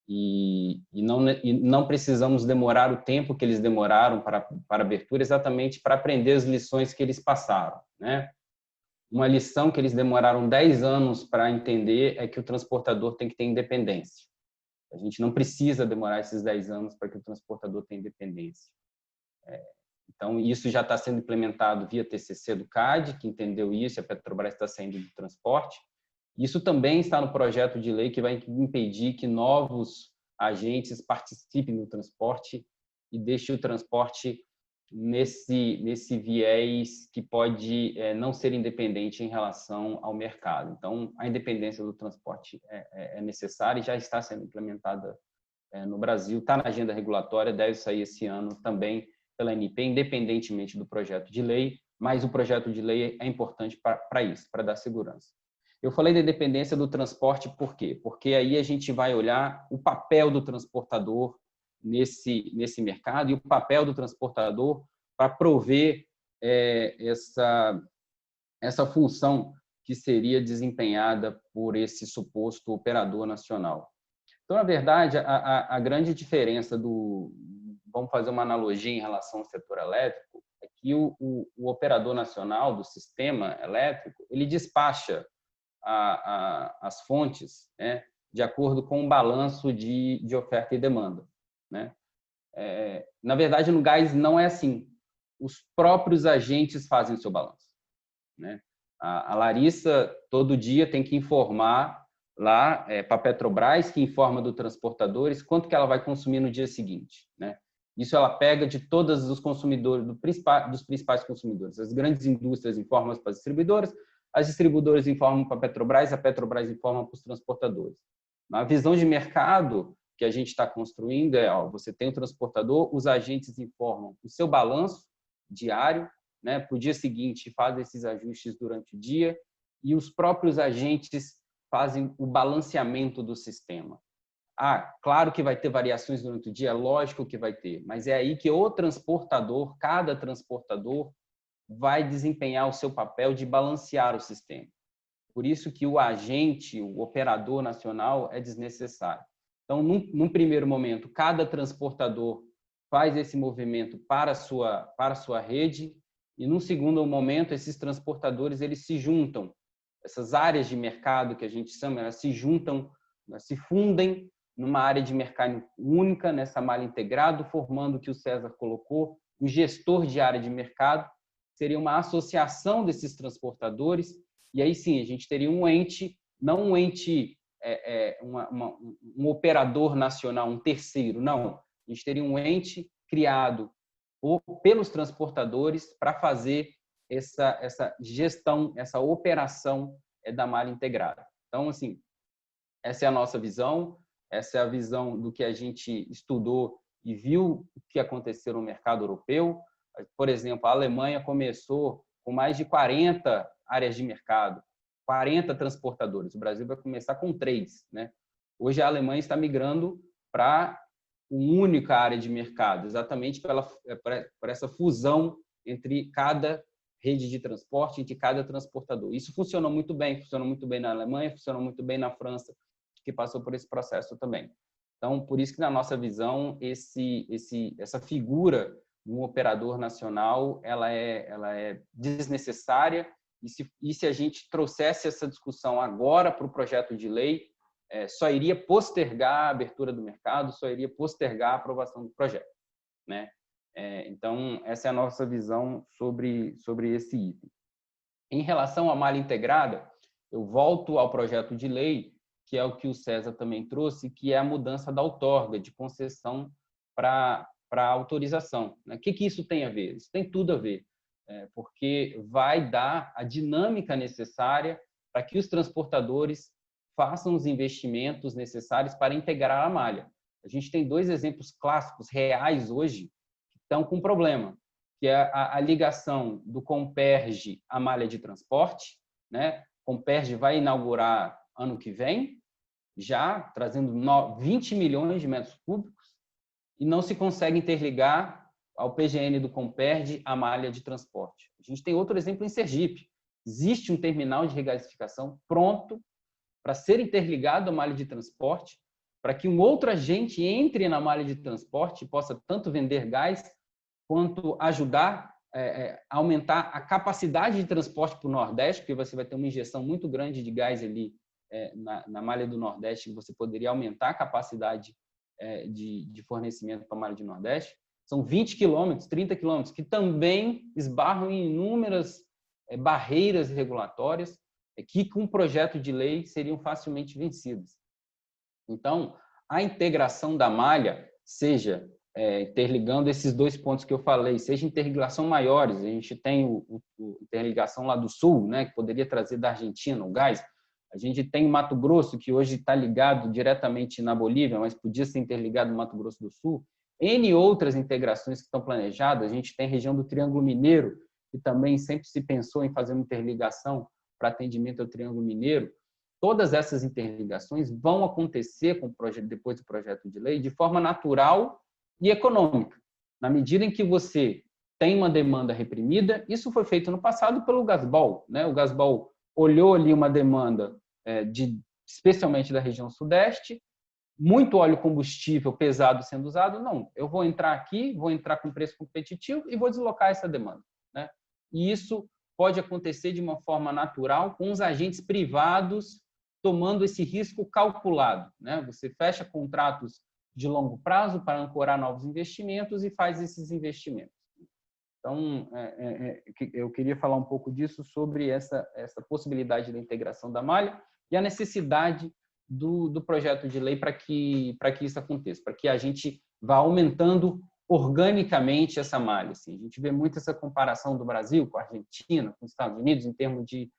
e não precisamos demorar o tempo que eles demoraram para abertura, exatamente para aprender as lições que eles passaram, né? Uma lição que eles demoraram 10 anos para entender é que o transportador tem que ter independência. A gente não precisa demorar esses 10 anos para que o transportador tenha independência. Então, isso já está sendo implementado via TCC do CAD, que entendeu isso, e a Petrobras está saindo do transporte. Isso também está no projeto de lei que vai impedir que novos agentes participem do transporte e deixem o transporte nesse viés que pode não ser independente em relação ao mercado. Então, a independência do transporte é necessária e já está sendo implementada no Brasil, está na agenda regulatória, deve sair esse ano também pela ANP, independentemente do projeto de lei, mas o projeto de lei é importante para isso, para dar segurança. Eu falei da independência do transporte, por quê? Porque aí a gente vai olhar o papel do transportador nesse mercado e o papel do transportador para prover essa função que seria desempenhada por esse suposto operador nacional. Então, na verdade, a grande diferença vamos fazer uma analogia em relação ao setor elétrico, é que o operador nacional do sistema elétrico, ele despacha as fontes, né, de acordo com o balanço de oferta e demanda, né? Na verdade, no gás não é assim. Os próprios agentes fazem o seu balanço, né? A Larissa, todo dia, tem que informar lá para a Petrobras, que informa do transportadores, quanto que ela vai consumir no dia seguinte, né? Isso ela pega de todos os consumidores, dos principais consumidores. As grandes indústrias informam para as distribuidoras, as distribuidoras informam para a Petrobras informa para os transportadores. Na visão de mercado que a gente está construindo você tem o transportador, os agentes informam o seu balanço diário, né, para o dia seguinte fazem esses ajustes durante o dia, e os próprios agentes fazem o balanceamento do sistema. Claro que vai ter variações durante o dia, é lógico que vai ter, mas é aí que o transportador, cada transportador, vai desempenhar o seu papel de balancear o sistema. Por isso que o agente, o operador nacional, é desnecessário. Então, num primeiro momento, cada transportador faz esse movimento para a sua rede, e num segundo momento, esses transportadores eles se juntam. Essas áreas de mercado que a gente chama, elas se juntam, elas se fundem numa área de mercado única, nessa malha integrada, formando o que o César colocou, o gestor de área de mercado. Seria uma associação desses transportadores, e aí sim a gente teria um ente, não um ente, um operador nacional, um terceiro, não. A gente teria um ente criado pelos transportadores para fazer essa gestão, essa operação da malha integrada. Então, assim, essa é a nossa visão, essa é a visão do que a gente estudou e viu o que aconteceu no mercado europeu. Por exemplo, a Alemanha começou com mais de 40 áreas de mercado. 40 transportadores. O Brasil vai começar com 3, né? Hoje a Alemanha está migrando para uma única área de mercado, exatamente por essa fusão entre cada rede de transporte, entre cada transportador. Isso funcionou muito bem na Alemanha, funcionou muito bem na França, que passou por esse processo também. Então, por isso que, na nossa visão, essa figura de um operador nacional, ela é desnecessária, e se a gente trouxesse essa discussão agora para o projeto de lei, só iria postergar a abertura do mercado, só iria postergar a aprovação do projeto, né? Então, essa é a nossa visão sobre esse item. Em relação à malha integrada, eu volto ao projeto de lei, que é o que o César também trouxe, que é a mudança da outorga, de concessão para autorização. O que isso tem a ver? Isso tem tudo a ver, porque vai dar a dinâmica necessária para que os transportadores façam os investimentos necessários para integrar a malha. A gente tem 2 exemplos clássicos, reais hoje, que estão com problema, que é a ligação do Comperj à malha de transporte, né? O Comperj vai inaugurar ano que vem, já trazendo 20 milhões de metros cúbicos, e não se consegue interligar ao PGN do Comperj à malha de transporte. A gente tem outro exemplo em Sergipe. Existe um terminal de regasificação pronto para ser interligado à malha de transporte, para que um outro agente entre na malha de transporte e possa tanto vender gás, quanto ajudar a aumentar a capacidade de transporte para o Nordeste, porque você vai ter uma injeção muito grande de gás ali na malha do Nordeste, que você poderia aumentar a capacidade de fornecimento para a malha do Nordeste. São 20 quilômetros, 30 quilômetros, que também esbarram em inúmeras barreiras regulatórias, que com o projeto de lei seriam facilmente vencidas. Então, a integração da malha, seja interligando esses 2 pontos que eu falei, seja interligação maiores, a gente tem o interligação lá do Sul, né, que poderia trazer da Argentina o gás, a gente tem o Mato Grosso, que hoje está ligado diretamente na Bolívia, mas podia ser interligado no Mato Grosso do Sul, N outras integrações que estão planejadas, a gente tem a região do Triângulo Mineiro, que também sempre se pensou em fazer uma interligação para atendimento ao Triângulo Mineiro. Todas essas interligações vão acontecer depois do projeto de lei de forma natural e econômica. Na medida em que você tem uma demanda reprimida, isso foi feito no passado pelo Gasbol, né? O Gasbol olhou ali uma demanda especialmente da região Sudeste, muito óleo combustível pesado sendo usado, não, eu vou entrar aqui, vou entrar com preço competitivo e vou deslocar essa demanda, né? E isso pode acontecer de uma forma natural com os agentes privados tomando esse risco calculado, né? Você fecha contratos de longo prazo para ancorar novos investimentos e faz esses investimentos. Então, eu queria falar um pouco disso, sobre essa possibilidade da integração da malha e a necessidade do projeto de lei para que isso aconteça, para que a gente vá aumentando organicamente essa malha. Assim. A gente vê muito essa comparação do Brasil com a Argentina, com os Estados Unidos, em termos de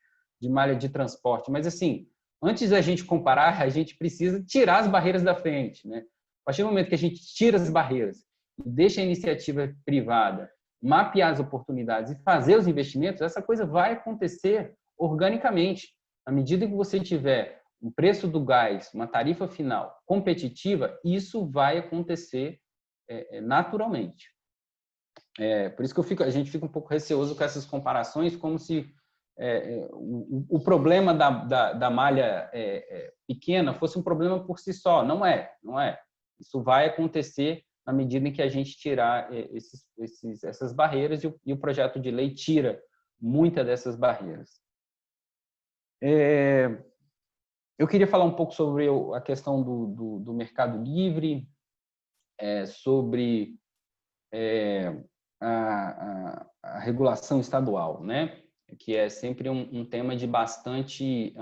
malha de transporte. Mas, assim, antes da gente comparar, a gente precisa tirar as barreiras da frente, né? A partir do momento que a gente tira as barreiras e deixa a iniciativa privada mapear as oportunidades e fazer os investimentos, essa coisa vai acontecer organicamente. À medida que você tiver um preço do gás, uma tarifa final competitiva, isso vai acontecer naturalmente. Por isso que a gente fica um pouco receoso com essas comparações, como se o problema da malha pequena fosse um problema por si só. Não é. Isso vai acontecer na medida em que a gente tirar essas barreiras, e o projeto de lei tira muitas dessas barreiras. Eu queria falar um pouco sobre a questão do mercado livre, sobre a regulação estadual, né? Que é sempre um tema de bastante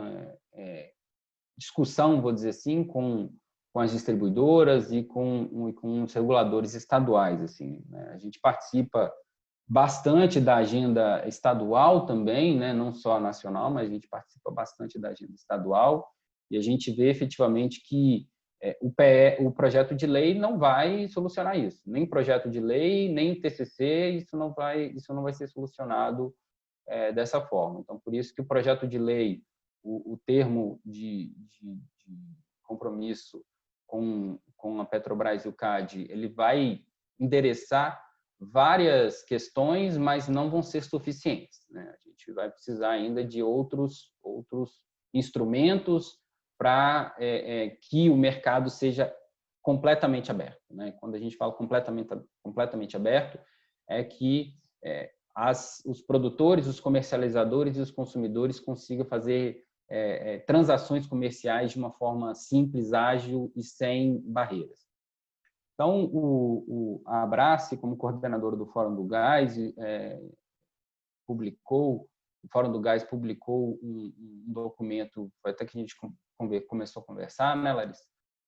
discussão, vou dizer assim, com as distribuidoras e com os reguladores estaduais. Assim, né? A gente participa bastante da agenda estadual também, né? Não só a nacional, mas a gente participa bastante da agenda estadual, e a gente vê efetivamente que o projeto de lei não vai solucionar isso. Nem projeto de lei, nem TCC, isso não vai ser solucionado dessa forma. Então, por isso que o projeto de lei o termo de compromisso com a Petrobras e o CAD, ele vai endereçar várias questões, mas não vão ser suficientes, né? A gente vai precisar ainda de outros instrumentos para que o mercado seja completamente aberto, né? Quando a gente fala completamente aberto, é que os produtores, os comercializadores e os consumidores consigam fazer transações comerciais de uma forma simples, ágil e sem barreiras. Então, a Abrace, como coordenadora do Fórum do Gás, o Fórum do Gás publicou um documento, foi até que a gente começou a conversar, né, Larissa,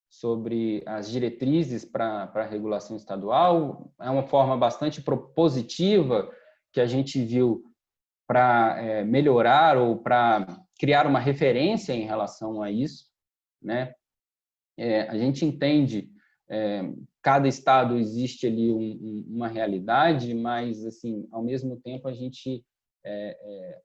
sobre as diretrizes para a regulação estadual. É uma forma bastante propositiva que a gente viu para melhorar ou para criar uma referência em relação a isso, né? A gente entende, cada estado existe ali uma realidade, mas assim, ao mesmo tempo a gente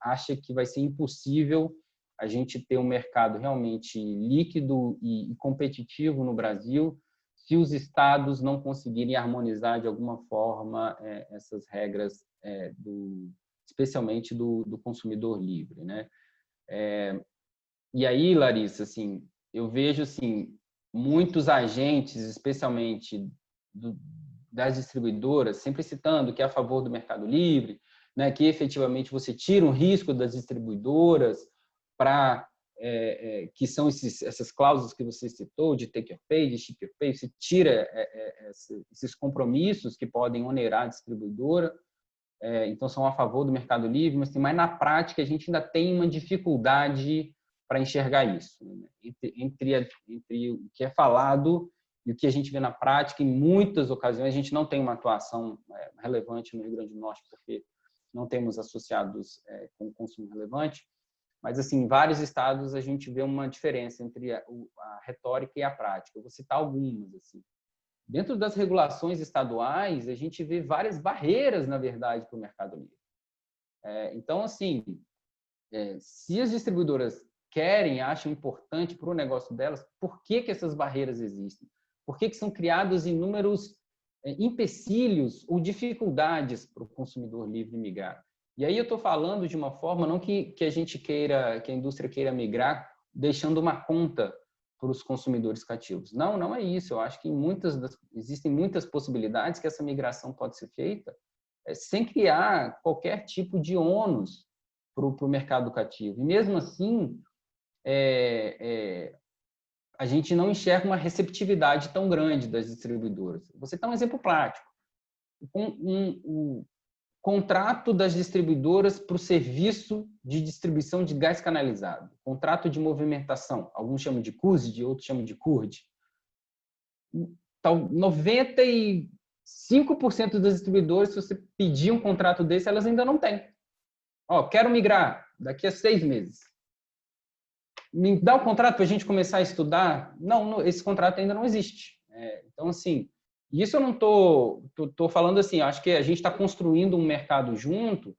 acha que vai ser impossível a gente ter um mercado realmente líquido e competitivo no Brasil se os estados não conseguirem harmonizar de alguma forma essas regras especialmente do consumidor livre, né? E aí, Larissa, assim, eu vejo assim muitos agentes, especialmente das distribuidoras, sempre citando que é a favor do mercado livre, né? Que efetivamente você tira um risco das distribuidoras para que são essas cláusulas que você citou de take or pay, de ship or pay, você tira esses compromissos que podem onerar a distribuidora. Então são a favor do mercado livre, mas na prática a gente ainda tem uma dificuldade para enxergar isso, né? entre o que é falado e o que a gente vê na prática. Em muitas ocasiões a gente não tem uma atuação relevante no Rio Grande do Norte, porque não temos associados com consumo relevante, mas assim, em vários estados a gente vê uma diferença entre a retórica e a prática. Eu vou citar algumas, assim. Dentro das regulações estaduais, a gente vê várias barreiras, na verdade, para o mercado livre. Então, assim, se as distribuidoras querem, acham importante para o negócio delas, por que essas barreiras existem? Por que são criados inúmeros empecilhos ou dificuldades para o consumidor livre migrar? E aí eu estou falando de uma forma, não que a gente queira, que a indústria queira migrar, deixando uma conta para os consumidores cativos. Não é isso. Eu acho que existem muitas possibilidades que essa migração pode ser feita sem criar qualquer tipo de ônus para o mercado cativo. E mesmo assim, a gente não enxerga uma receptividade tão grande das distribuidoras. Você dá um exemplo prático. O contrato das distribuidoras para o serviço de distribuição de gás canalizado, contrato de movimentação, alguns chamam de CUSD, outros chamam de CURD. 95% das distribuidoras, se você pedir um contrato desse, elas ainda não têm. Quero migrar daqui a 6 meses. Me dá o contrato para a gente começar a estudar? Não, esse contrato ainda não existe. Então, assim, isso eu não tô falando assim, acho que a gente está construindo um mercado junto,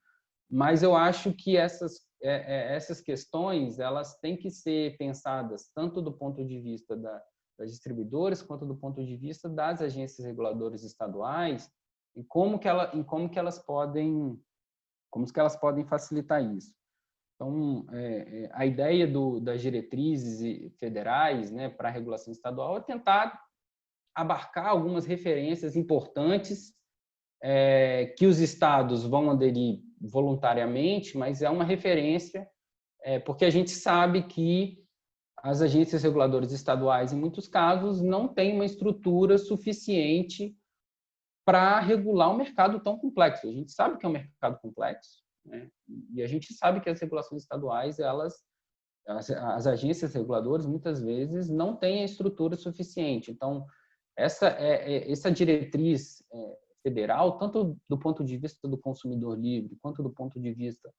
mas eu acho que essas questões elas têm que ser pensadas tanto do ponto de vista das distribuidoras quanto do ponto de vista das agências reguladoras estaduais e como que elas podem facilitar isso. Então, a ideia das diretrizes federais, né, para a regulação estadual é tentar abarcar algumas referências importantes que os estados vão aderir voluntariamente, mas é uma referência porque a gente sabe que as agências reguladoras estaduais, em muitos casos, não têm uma estrutura suficiente para regular um mercado tão complexo. A gente sabe que é um mercado complexo, né? E a gente sabe que as regulações estaduais, as agências reguladoras, muitas vezes, não têm a estrutura suficiente. Então, essa diretriz federal, tanto do ponto de vista do consumidor livre, quanto do ponto de vista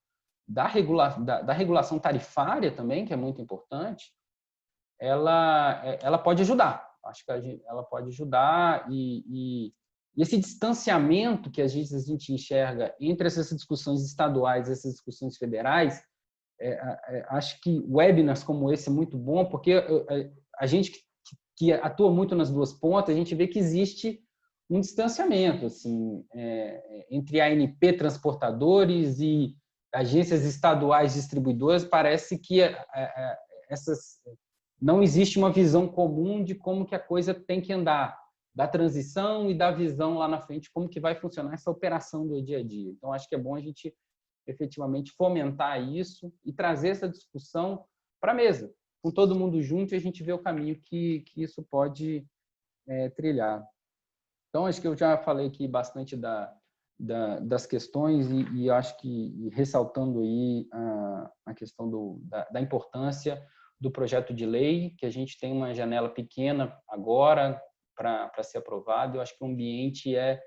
da regulação tarifária também, que é muito importante, ela pode ajudar. Acho que ela pode ajudar e esse distanciamento que às vezes a gente enxerga entre essas discussões estaduais e essas discussões federais, acho que webinars como esse é muito bom, porque a gente que atua muito nas duas pontas, a gente vê que existe um distanciamento assim, entre ANP transportadores e agências estaduais distribuidoras. Parece que não existe uma visão comum de como que a coisa tem que andar, da transição e da visão lá na frente, como que vai funcionar essa operação do dia a dia. Então, acho que é bom a gente efetivamente fomentar isso e trazer essa discussão para a mesa, com todo mundo junto, e a gente vê o caminho que isso pode trilhar. Então, acho que eu já falei aqui bastante das questões e acho que ressaltando aí a questão da importância do projeto de lei, que a gente tem uma janela pequena agora para ser aprovado. Eu acho que o ambiente é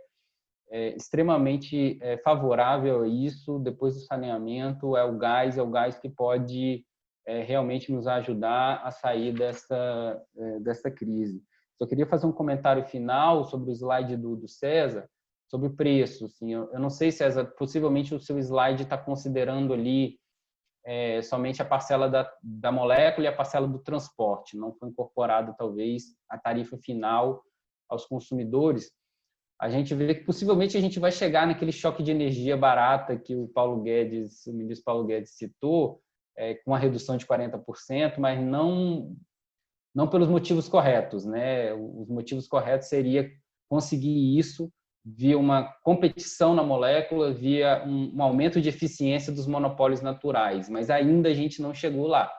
extremamente favorável a isso. Depois do saneamento, é o gás que pode realmente nos ajudar a sair dessa crise. Só queria fazer um comentário final sobre o slide do César, sobre o preço. Assim, eu não sei, César, possivelmente o seu slide está considerando ali somente a parcela da molécula e a parcela do transporte. Não foi incorporado, talvez, a tarifa final aos consumidores. A gente vê que possivelmente a gente vai chegar naquele choque de energia barata que o ministro Paulo Guedes citou, com uma redução de 40%, mas não pelos motivos corretos, né? Os motivos corretos seria conseguir isso via uma competição na molécula, via um aumento de eficiência dos monopólios naturais, mas ainda a gente não chegou lá.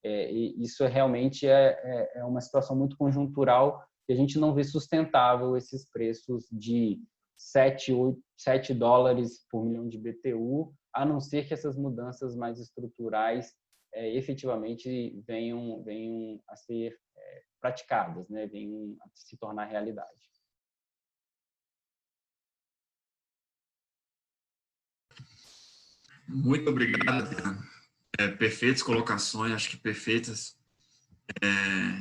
Isso realmente é uma situação muito conjuntural, que a gente não vê sustentável esses preços de $7 por milhão de BTU, a não ser que essas mudanças mais estruturais efetivamente venham a ser praticadas, né? Venham a se tornar realidade. Muito obrigado, Adriano. Perfeitas colocações, acho que perfeitas,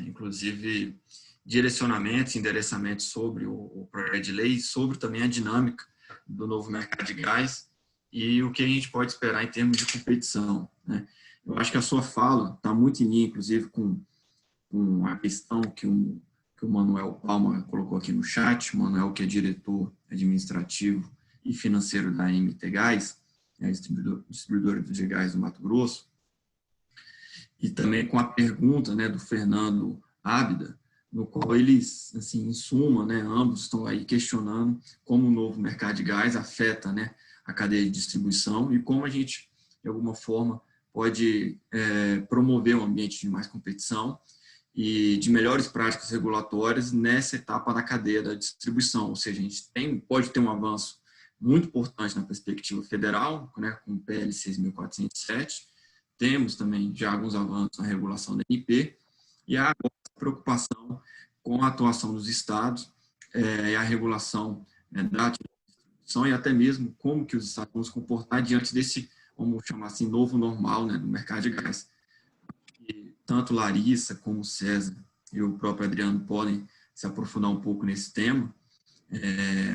inclusive direcionamentos, endereçamentos sobre o projeto de lei, sobre também a dinâmica do novo mercado de gás e o que a gente pode esperar em termos de competição, né? Eu acho que a sua fala está muito em linha, inclusive, com a questão que o Manuel Palma colocou aqui no chat. O Manuel, que é diretor administrativo e financeiro da MT Gás, distribuidora de gás do Mato Grosso, e também com a pergunta, né, do Fernando Ábida, no qual eles, assim, em suma, né, ambos estão aí questionando como o novo mercado de gás afeta, né, a cadeia de distribuição e como a gente, de alguma forma, pode promover um ambiente de mais competição e de melhores práticas regulatórias nessa etapa da cadeia da distribuição. Ou seja, a gente pode ter um avanço muito importante na perspectiva federal, né, com o PL 6.407, temos também já alguns avanços na regulação da ANP, e há agora a preocupação com a atuação dos estados e a regulação da distribuição e até mesmo como que os estados vão se comportar diante desse, vamos chamar assim, novo normal, né, do mercado de gás. E tanto Larissa como César e o próprio Adriano podem se aprofundar um pouco nesse tema.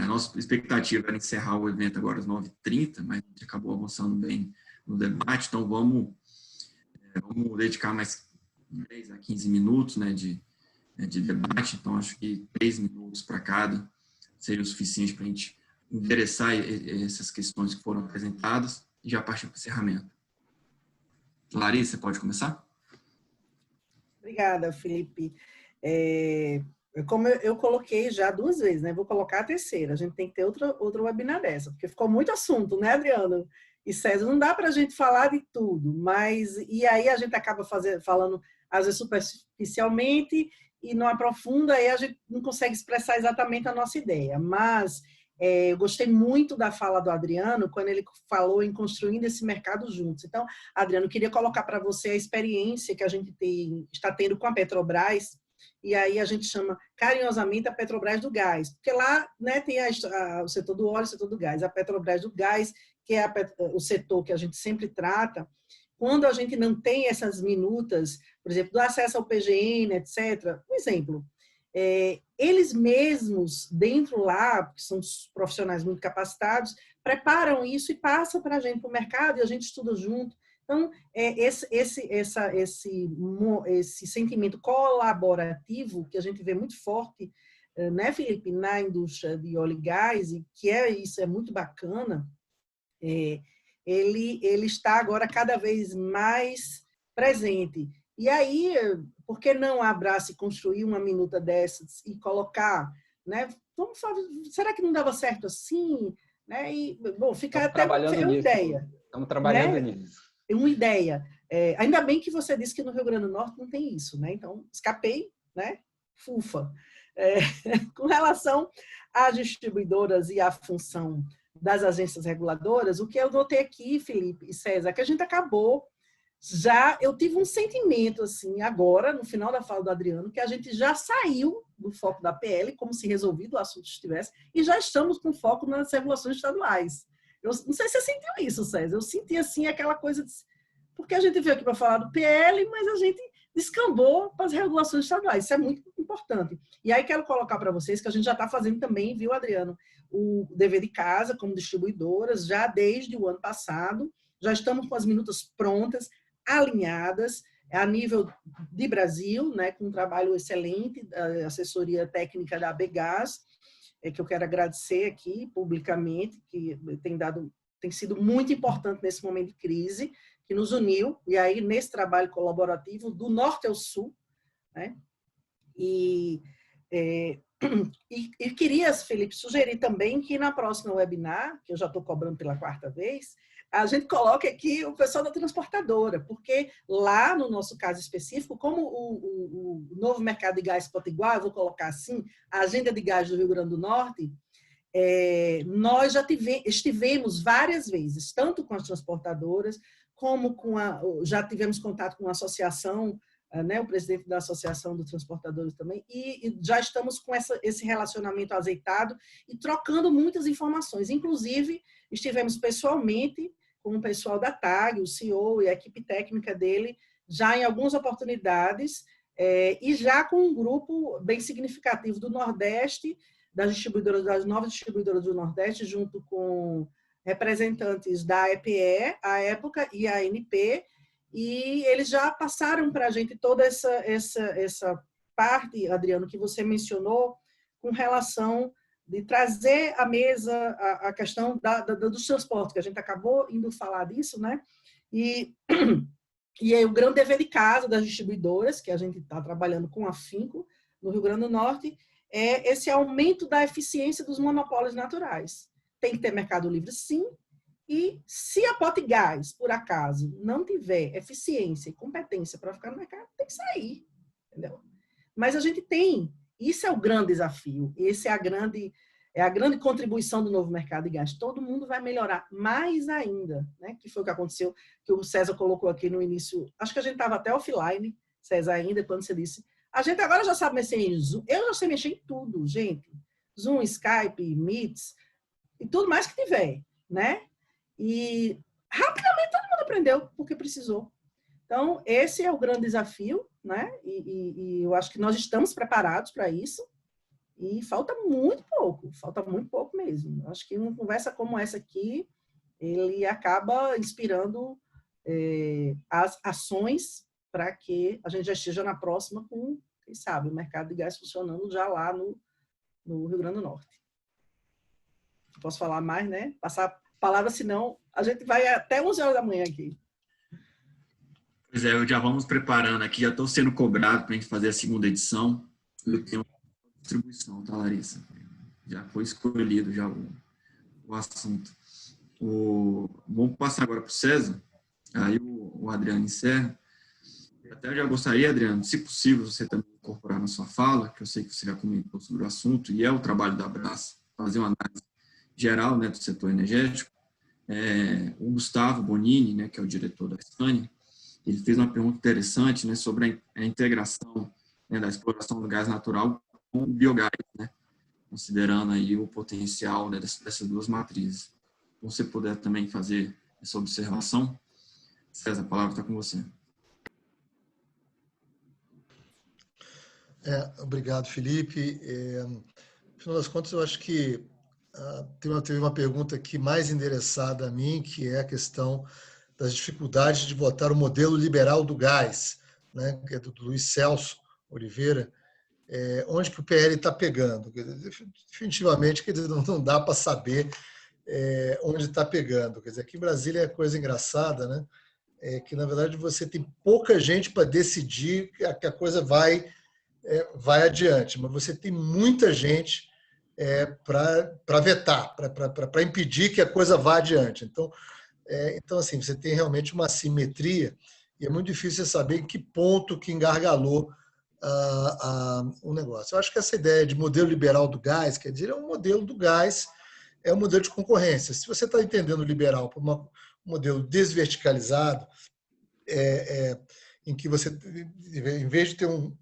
A nossa expectativa era encerrar o evento agora às 9h30, mas a gente acabou avançando bem no debate, então vamos dedicar mais 10 a 15 minutos, né, de debate. Então acho que 3 minutos para cada seria o suficiente para a gente endereçar essas questões que foram apresentadas e já partir para o encerramento. Larissa, pode começar? Obrigada, Felipe. Como eu coloquei já 2 vezes, né? Vou colocar a terceira. A gente tem que ter outra webinar dessa, porque ficou muito assunto, né, Adriano e César? Não dá para a gente falar de tudo, mas e aí a gente acaba falando às vezes superficialmente e não aprofunda, aí a gente não consegue expressar exatamente a nossa ideia. Mas eu gostei muito da fala do Adriano, quando ele falou em construindo esse mercado juntos. Então, Adriano, queria colocar para você a experiência que a gente está tendo com a Petrobras, e aí a gente chama carinhosamente a Petrobras do gás, porque lá, né, tem o setor do óleo, o setor do gás, a Petrobras do gás, que é o setor que a gente sempre trata. Quando a gente não tem essas minutas, por exemplo, do acesso ao PGN, etc. Um exemplo, eles mesmos, dentro lá, que são profissionais muito capacitados, preparam isso e passam para a gente, para o mercado, e a gente estuda junto. Então, Então, esse sentimento colaborativo que a gente vê muito forte, né, Felipe, na indústria de óleo e gás, e que isso é muito bacana, ele está agora cada vez mais presente. E aí, por que não abraçar e construir uma minuta dessas e colocar, né? Será que não dava certo assim? Né? E, bom, fica até uma ideia. Estamos trabalhando né? nisso. Uma ideia. Ainda bem que você disse que no Rio Grande do Norte não tem isso, né? Então, escapei, né? Fufa. Com relação às distribuidoras e à função das agências reguladoras, o que eu notei aqui, Felipe e César, que a gente acabou eu tive um sentimento, assim, agora, no final da fala do Adriano, que a gente já saiu do foco da PL, como se resolvido o assunto estivesse, e já estamos com foco nas regulações estaduais. Eu não sei se você sentiu isso, César. Eu senti, assim, aquela coisa de... Porque a gente veio aqui para falar do PL, mas a gente descambou para as regulações estaduais. Isso é muito importante. E aí quero colocar para vocês que a gente já está fazendo também, viu, Adriano, o dever de casa como distribuidoras, já desde o ano passado. Já estamos com as minutas prontas, alinhadas, a nível de Brasil, né, com um trabalho excelente da assessoria técnica da ABGás, que eu quero agradecer aqui publicamente, que tem sido muito importante nesse momento de crise, que nos uniu, e aí nesse trabalho colaborativo do norte ao sul, né? E queria, Felipe, sugerir também que na próxima webinar, que eu já estou cobrando pela 4ª vez, a gente coloque aqui o pessoal da transportadora, porque lá, no nosso caso específico, como o novo mercado de gás potiguar, eu vou colocar assim, a agenda de gás do Rio Grande do Norte, nós já estivemos várias vezes, tanto com as transportadoras, como já tivemos contato com a associação, né, o presidente da Associação dos Transportadores também, e já estamos com esse relacionamento azeitado e trocando muitas informações. Inclusive, estivemos pessoalmente com o pessoal da TAG, o CEO e a equipe técnica dele, já em algumas oportunidades, e já com um grupo bem significativo do Nordeste, das 9 distribuidoras do Nordeste, junto com representantes da EPE, à época, e a ANP, e eles já passaram para a gente toda essa parte, Adriano, que você mencionou, com relação de trazer à mesa a questão dos transportes, que a gente acabou indo falar disso, né? E aí o grande dever de casa das distribuidoras, que a gente está trabalhando com afinco no Rio Grande do Norte, é esse aumento da eficiência dos monopólios naturais. Tem que ter mercado livre, sim, e se a Potigás, por acaso, não tiver eficiência e competência para ficar no mercado, tem que sair, entendeu? Mas a gente tem, isso é o grande desafio, esse é a grande contribuição do novo mercado de gás. Todo mundo vai melhorar mais ainda, né? Que foi o que aconteceu, que o César colocou aqui no início. Acho que a gente estava até offline, César, ainda, quando você disse. A gente agora já sabe mexer em Zoom. Eu já sei mexer em tudo, gente. Zoom, Skype, Meets, e tudo mais que tiver, né? E rapidamente todo mundo aprendeu porque precisou. Então, esse é o grande desafio, né? E eu acho que nós estamos preparados para isso. E falta muito pouco mesmo. Acho que uma conversa como essa aqui, ele acaba inspirando as ações para que a gente já esteja na próxima com, quem sabe, o mercado de gás funcionando já lá no Rio Grande do Norte. Posso falar mais, né? Passar a palavra, senão a gente vai até 11 horas da manhã aqui. Pois é, já vamos preparando aqui, já estou sendo cobrado para a gente fazer a 2ª edição. Eu tenho distribuição, tá, Larissa? Já foi escolhido já o assunto. Vamos passar agora para o César, aí o Adriano encerra. Até já gostaria, Adriano, se possível, você também incorporar na sua fala, que eu sei que você já comentou sobre o assunto, e é o trabalho da Brás, fazer uma análise geral, né, do setor energético. O Gustavo Bonini, né, que é o diretor da Scania, ele fez uma pergunta interessante, né, sobre a integração, né, da exploração do gás natural com o biogás, né, considerando aí o potencial, né, dessas duas matrizes. Se você puder também fazer essa observação, César, a palavra está com você. Obrigado, Felipe. No final das contas, eu acho que teve uma pergunta aqui mais endereçada a mim, que é a questão das dificuldades de votar o modelo liberal do gás, né, que é do Luiz Celso Oliveira, onde que o PL está pegando. Definitivamente, quer dizer, não dá para saber onde está pegando. Quer dizer, aqui em Brasília é coisa engraçada, né? Que, na verdade, você tem pouca gente para decidir que a coisa vai adiante, mas você tem muita gente para vetar, para impedir que a coisa vá adiante. Então, assim, você tem realmente uma assimetria e é muito difícil saber em que ponto que engargalou o negócio. Eu acho que essa ideia de modelo liberal do gás, quer dizer, é um modelo do gás, é um modelo de concorrência. Se você está entendendo liberal por um modelo desverticalizado, em que você, em vez de ter um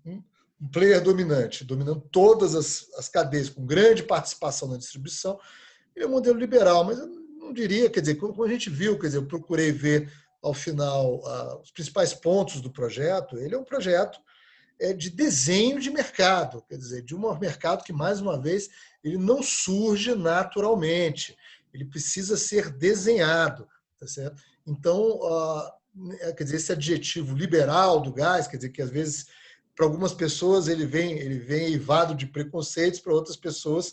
player dominante, dominando todas as cadeias, com grande participação na distribuição, ele é um modelo liberal, mas eu não diria, quer dizer, como a gente viu, quer dizer, eu procurei ver ao final os principais pontos do projeto, ele é um projeto de desenho de mercado, quer dizer, de um mercado que, mais uma vez, ele não surge naturalmente, ele precisa ser desenhado, tá certo? Então, quer dizer, esse adjetivo liberal do gás, quer dizer, que às vezes, para algumas pessoas, ele vem eivado de preconceitos, para outras pessoas,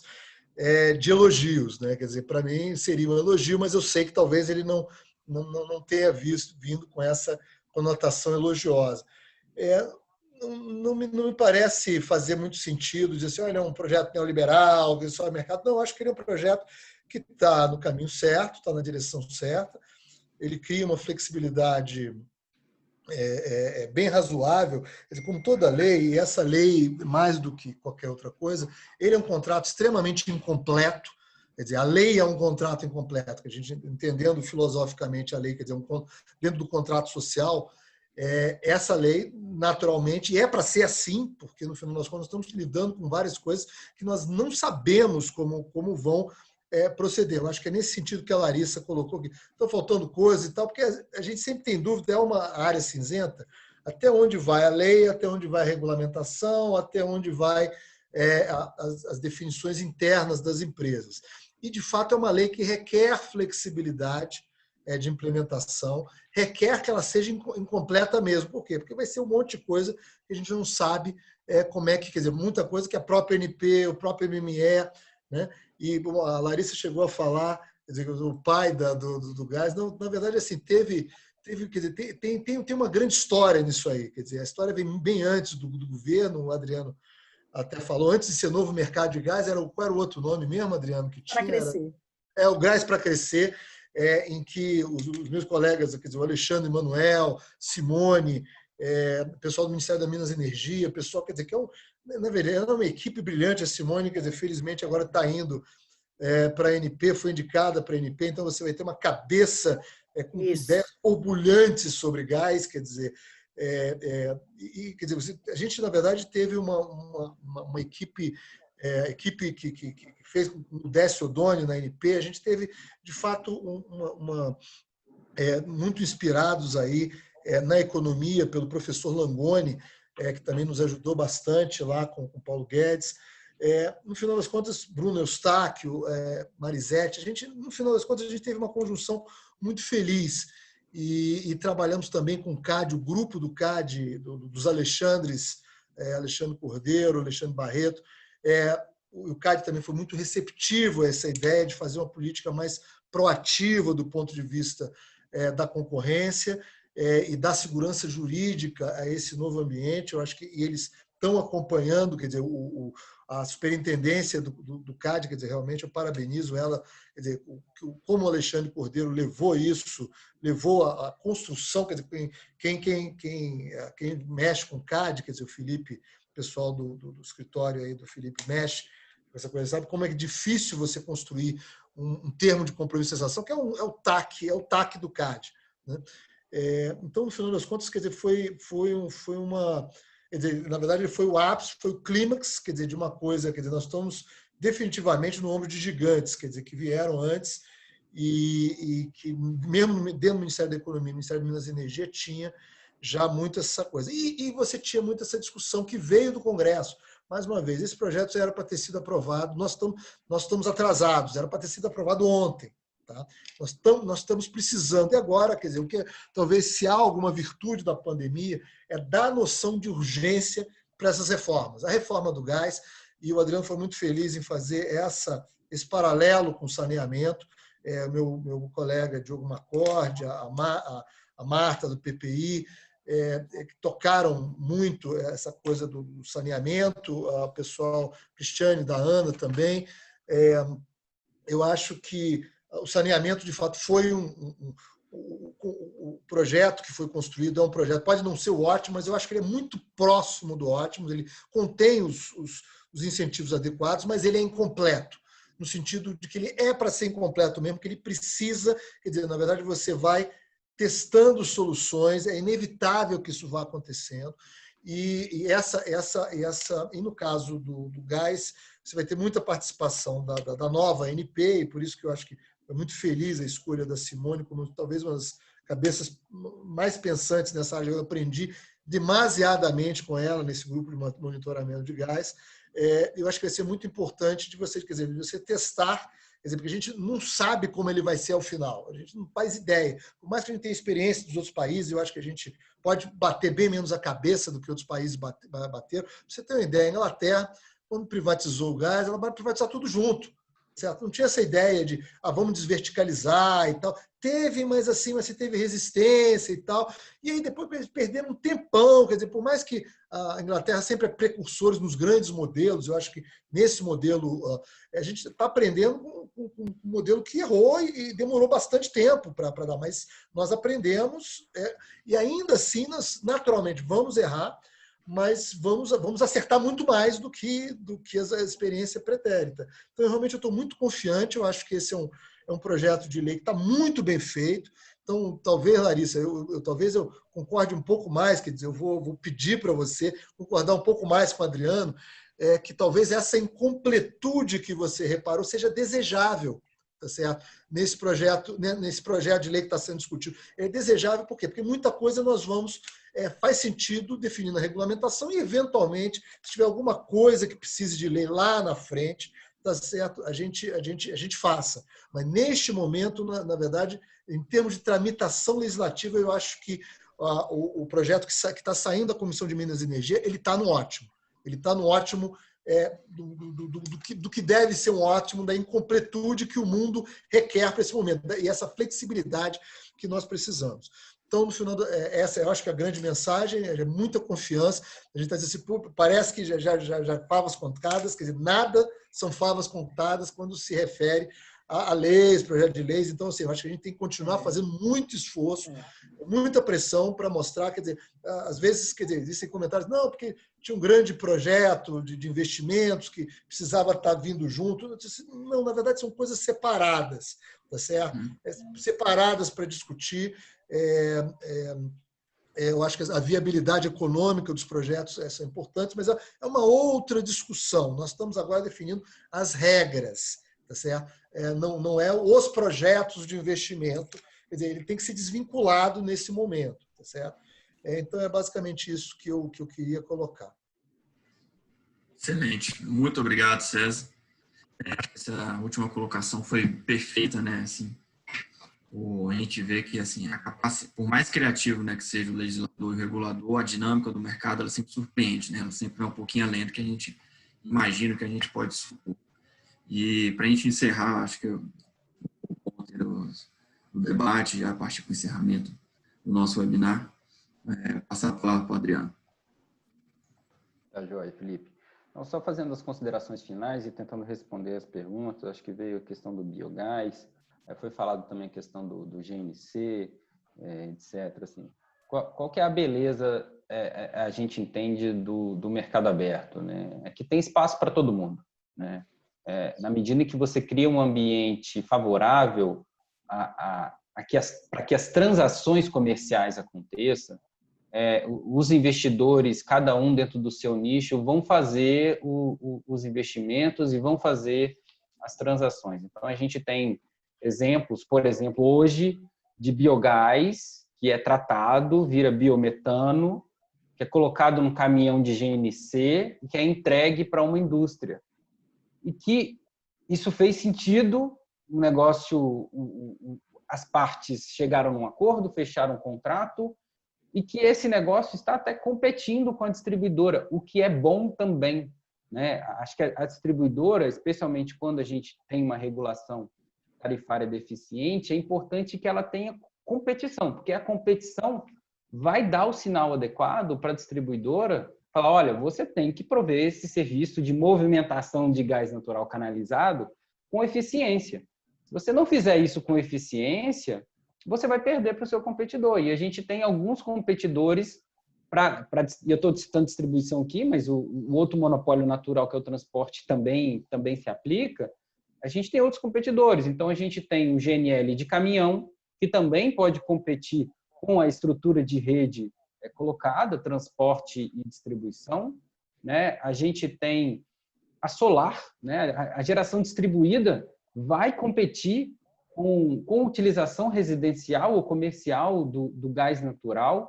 de elogios, né? Quer dizer, para mim seria um elogio, mas eu sei que talvez ele não tenha vindo com essa conotação elogiosa. Não me parece fazer muito sentido dizer assim, olha, é um projeto neoliberal, que só é mercado. Não, acho que ele é um projeto que está no caminho certo, está na direção certa. Ele cria uma flexibilidade bem razoável, como toda lei, e essa lei, mais do que qualquer outra coisa, ele é um contrato extremamente incompleto. Quer dizer, a lei é um contrato incompleto, que a gente, entendendo filosoficamente a lei, quer dizer, dentro do contrato social, essa lei, naturalmente, é para ser assim, porque, no final das contas, nós estamos lidando com várias coisas que nós não sabemos como vão proceder. Eu acho que é nesse sentido que a Larissa colocou aqui. Estão faltando coisas e tal, porque a gente sempre tem dúvida, é uma área cinzenta, até onde vai a lei, até onde vai a regulamentação, até onde vai as definições internas das empresas. E, de fato, é uma lei que requer flexibilidade de implementação, requer que ela seja incompleta mesmo. Por quê? Porque vai ser um monte de coisa que a gente não sabe como é que, quer dizer, muita coisa que a própria NP, o próprio MME, né? E a Larissa chegou a falar, quer dizer, o pai do gás, não, na verdade, assim, quer dizer, tem uma grande história nisso aí, quer dizer, a história vem bem antes do governo, o Adriano até falou, antes de ser novo mercado de gás, qual era o outro nome mesmo, Adriano, que tinha? Para crescer. O Gás para Crescer, em que os meus colegas, quer dizer, o Alexandre Manuel, Simone, o pessoal do Ministério da Minas e Energia, pessoal, quer dizer, que na verdade, é uma equipe brilhante, a Simone, quer dizer, felizmente agora está indo para a ANP, foi indicada para a ANP, então você vai ter uma cabeça com ideias borbulhantes sobre gás, quer dizer, quer dizer, a gente, na verdade, teve uma equipe que fez com o Décio Odoni na ANP, a gente teve, de fato, muito inspirados aí na economia pelo professor Langoni, que também nos ajudou bastante lá com o Paulo Guedes. No final das contas, Bruno Eustáquio, Marisete, no final das contas, a gente teve uma conjunção muito feliz. E trabalhamos também com o CAD, o grupo do CAD, dos Alexandres, Alexandre Cordeiro, Alexandre Barreto. O CAD também foi muito receptivo a essa ideia de fazer uma política mais proativa do ponto de vista da concorrência e da segurança jurídica a esse novo ambiente. Eu acho que eles estão acompanhando, quer dizer, a superintendência do CAD, quer dizer, realmente eu parabenizo ela, quer dizer, como o Alexandre Cordeiro levou a construção, quer dizer, quem mexe com o CAD, quer dizer, o Felipe, o pessoal do escritório aí do Felipe mexe com essa coisa, sabe como é difícil você construir um termo de compromisso de sensação, que é o TAC do CAD, né? Então, no final das contas, quer dizer, foi uma... Quer dizer, na verdade, foi o ápice, foi o clímax, quer dizer, de uma coisa, quer dizer, nós estamos definitivamente no ombro de gigantes, quer dizer, que vieram antes e que, mesmo dentro do Ministério da Economia, Ministério de Minas e Energia, tinha já muito essa coisa. E você tinha muito essa discussão que veio do Congresso. Mais uma vez, esse projeto já era para ter sido aprovado, nós estamos atrasados, era para ter sido aprovado ontem, Tá? Nós estamos precisando, e agora, quer dizer, talvez se há alguma virtude da pandemia, é dar noção de urgência para essas reformas. A reforma do gás, e o Adriano foi muito feliz em fazer esse paralelo com o saneamento, meu colega Diogo Macorde, a Marta do PPI, que tocaram muito essa coisa do saneamento, o pessoal Cristiane da ANA também. Eu acho que o saneamento, de fato, foi o projeto que foi construído, é um projeto, pode não ser o ótimo, mas eu acho que ele é muito próximo do ótimo, ele contém os incentivos adequados, mas ele é incompleto, no sentido de que ele é para ser incompleto mesmo, que ele precisa, quer dizer, na verdade, você vai testando soluções, é inevitável que isso vá acontecendo, e no caso do gás, você vai ter muita participação da nova ANP, e por isso que eu acho que foi muito feliz a escolha da Simone, como talvez uma das cabeças mais pensantes nessa área. Eu aprendi demasiadamente com ela nesse grupo de monitoramento de gás. Eu acho que vai ser muito importante de você, quer dizer, de você testar, quer dizer, porque a gente não sabe como ele vai ser ao final, a gente não faz ideia. Por mais que a gente tenha experiência dos outros países, eu acho que a gente pode bater bem menos a cabeça do que outros países bateram. Pra você ter uma ideia, a Inglaterra, quando privatizou o gás, ela vai privatizar tudo junto. Certo? Não tinha essa ideia de vamos desverticalizar e tal. Teve, mas assim, você teve resistência e tal. E aí depois eles perderam um tempão. Quer dizer, por mais que a Inglaterra sempre é precursora nos grandes modelos, eu acho que nesse modelo a gente está aprendendo com um modelo que errou e demorou bastante tempo para dar, mas nós aprendemos e ainda assim nós naturalmente vamos errar, mas vamos acertar muito mais do que a experiência pretérita. Então, realmente, eu estou muito confiante, eu acho que esse é um projeto de lei que está muito bem feito. Então, talvez, Larissa, talvez eu concorde um pouco mais, quer dizer, eu vou pedir para você concordar um pouco mais com o Adriano, que talvez essa incompletude que você reparou seja desejável. Tá certo? Nesse projeto de lei que está sendo discutido. É desejável por quê? Porque muita coisa nós vamos... faz sentido definir na regulamentação e, eventualmente, se tiver alguma coisa que precise de lei lá na frente, tá certo? A gente faça. Mas, neste momento, na verdade, em termos de tramitação legislativa, eu acho que o projeto que está saindo da Comissão de Minas e Energia, ele está no ótimo. Ele está no ótimo... do que deve ser um ótimo, da incompletude que o mundo requer para esse momento, e essa flexibilidade que nós precisamos. Então, no final, essa eu acho que é a grande mensagem, é muita confiança. A gente está dizendo assim, parece que já favas contadas, quer dizer, nada são favas contadas quando se refere a leis, projeto de leis. Então, assim, eu acho que a gente tem que continuar fazendo muito esforço, muita pressão para mostrar, quer dizer, às vezes, quer dizer, existem comentários, não, porque tinha um grande projeto de investimentos que precisava estar vindo junto. Não, na verdade, são coisas separadas, tá certo? Separadas para discutir. Eu acho que a viabilidade econômica dos projetos é importante, mas é uma outra discussão. Nós estamos agora definindo as regras, tá certo? Não é os projetos de investimento, quer dizer, ele tem que ser desvinculado nesse momento, tá certo? Então, é basicamente isso que eu queria colocar. Excelente. Muito obrigado, César. Essa última colocação foi perfeita, né? Assim, a gente vê que, assim, por mais criativo, né, que seja o legislador e o regulador, a dinâmica do mercado, ela sempre surpreende, né? Ela sempre é um pouquinho além do que a gente imagina que a gente pode supor. E, para a gente encerrar, acho que o ponto do debate, já a partir do encerramento do nosso webinar, passar a palavra para o Adriano. Tá joia, Felipe. Então, só fazendo as considerações finais e tentando responder as perguntas, acho que veio a questão do biogás, foi falado também a questão do GNC, etc. Assim. Qual que é a beleza, a gente entende, do mercado aberto? Né? É que tem espaço para todo mundo. Né? Na medida em que você cria um ambiente favorável para que as transações comerciais aconteçam, os investidores, cada um dentro do seu nicho, vão fazer os investimentos e vão fazer as transações. Então, a gente tem exemplos, por exemplo, hoje, de biogás que é tratado, vira biometano, que é colocado num caminhão de GNC e que é entregue para uma indústria. E que isso fez sentido um negócio, as partes chegaram num acordo, fecharam um contrato, e que esse negócio está até competindo com a distribuidora, o que é bom também, né? Acho que a distribuidora, especialmente quando a gente tem uma regulação tarifária deficiente, é importante que ela tenha competição, porque a competição vai dar o sinal adequado para a distribuidora falar, olha, você tem que prover esse serviço de movimentação de gás natural canalizado com eficiência. Se você não fizer isso com eficiência, você vai perder para o seu competidor. E a gente tem alguns competidores, eu estou citando distribuição aqui, mas o outro monopólio natural, que é o transporte, também se aplica. A gente tem outros competidores. Então, a gente tem o GNL de caminhão, que também pode competir com a estrutura de rede colocada, transporte e distribuição, né? A gente tem a solar, né? A geração distribuída vai competir com utilização residencial ou comercial do gás natural,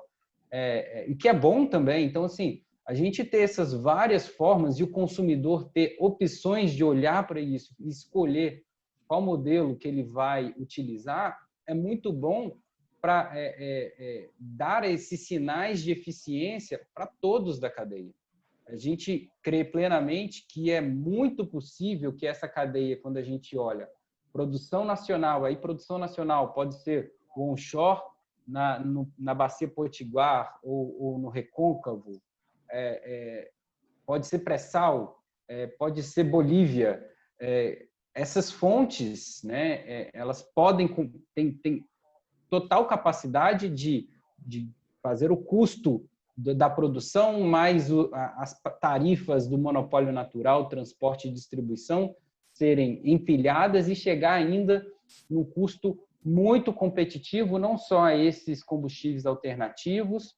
e que é bom também. Então, assim, a gente ter essas várias formas e o consumidor ter opções de olhar para isso e escolher qual modelo que ele vai utilizar é muito bom para dar esses sinais de eficiência para todos da cadeia. A gente crê plenamente que é muito possível que essa cadeia, quando a gente olha produção nacional, aí produção nacional pode ser o onshore na Bacia Potiguar ou no Recôncavo, pode ser pré-sal, pode ser Bolívia. Essas fontes, né, elas podem tem total capacidade de fazer o custo da produção mais as tarifas do monopólio natural, transporte e distribuição serem empilhadas e chegar ainda num custo muito competitivo, não só a esses combustíveis alternativos,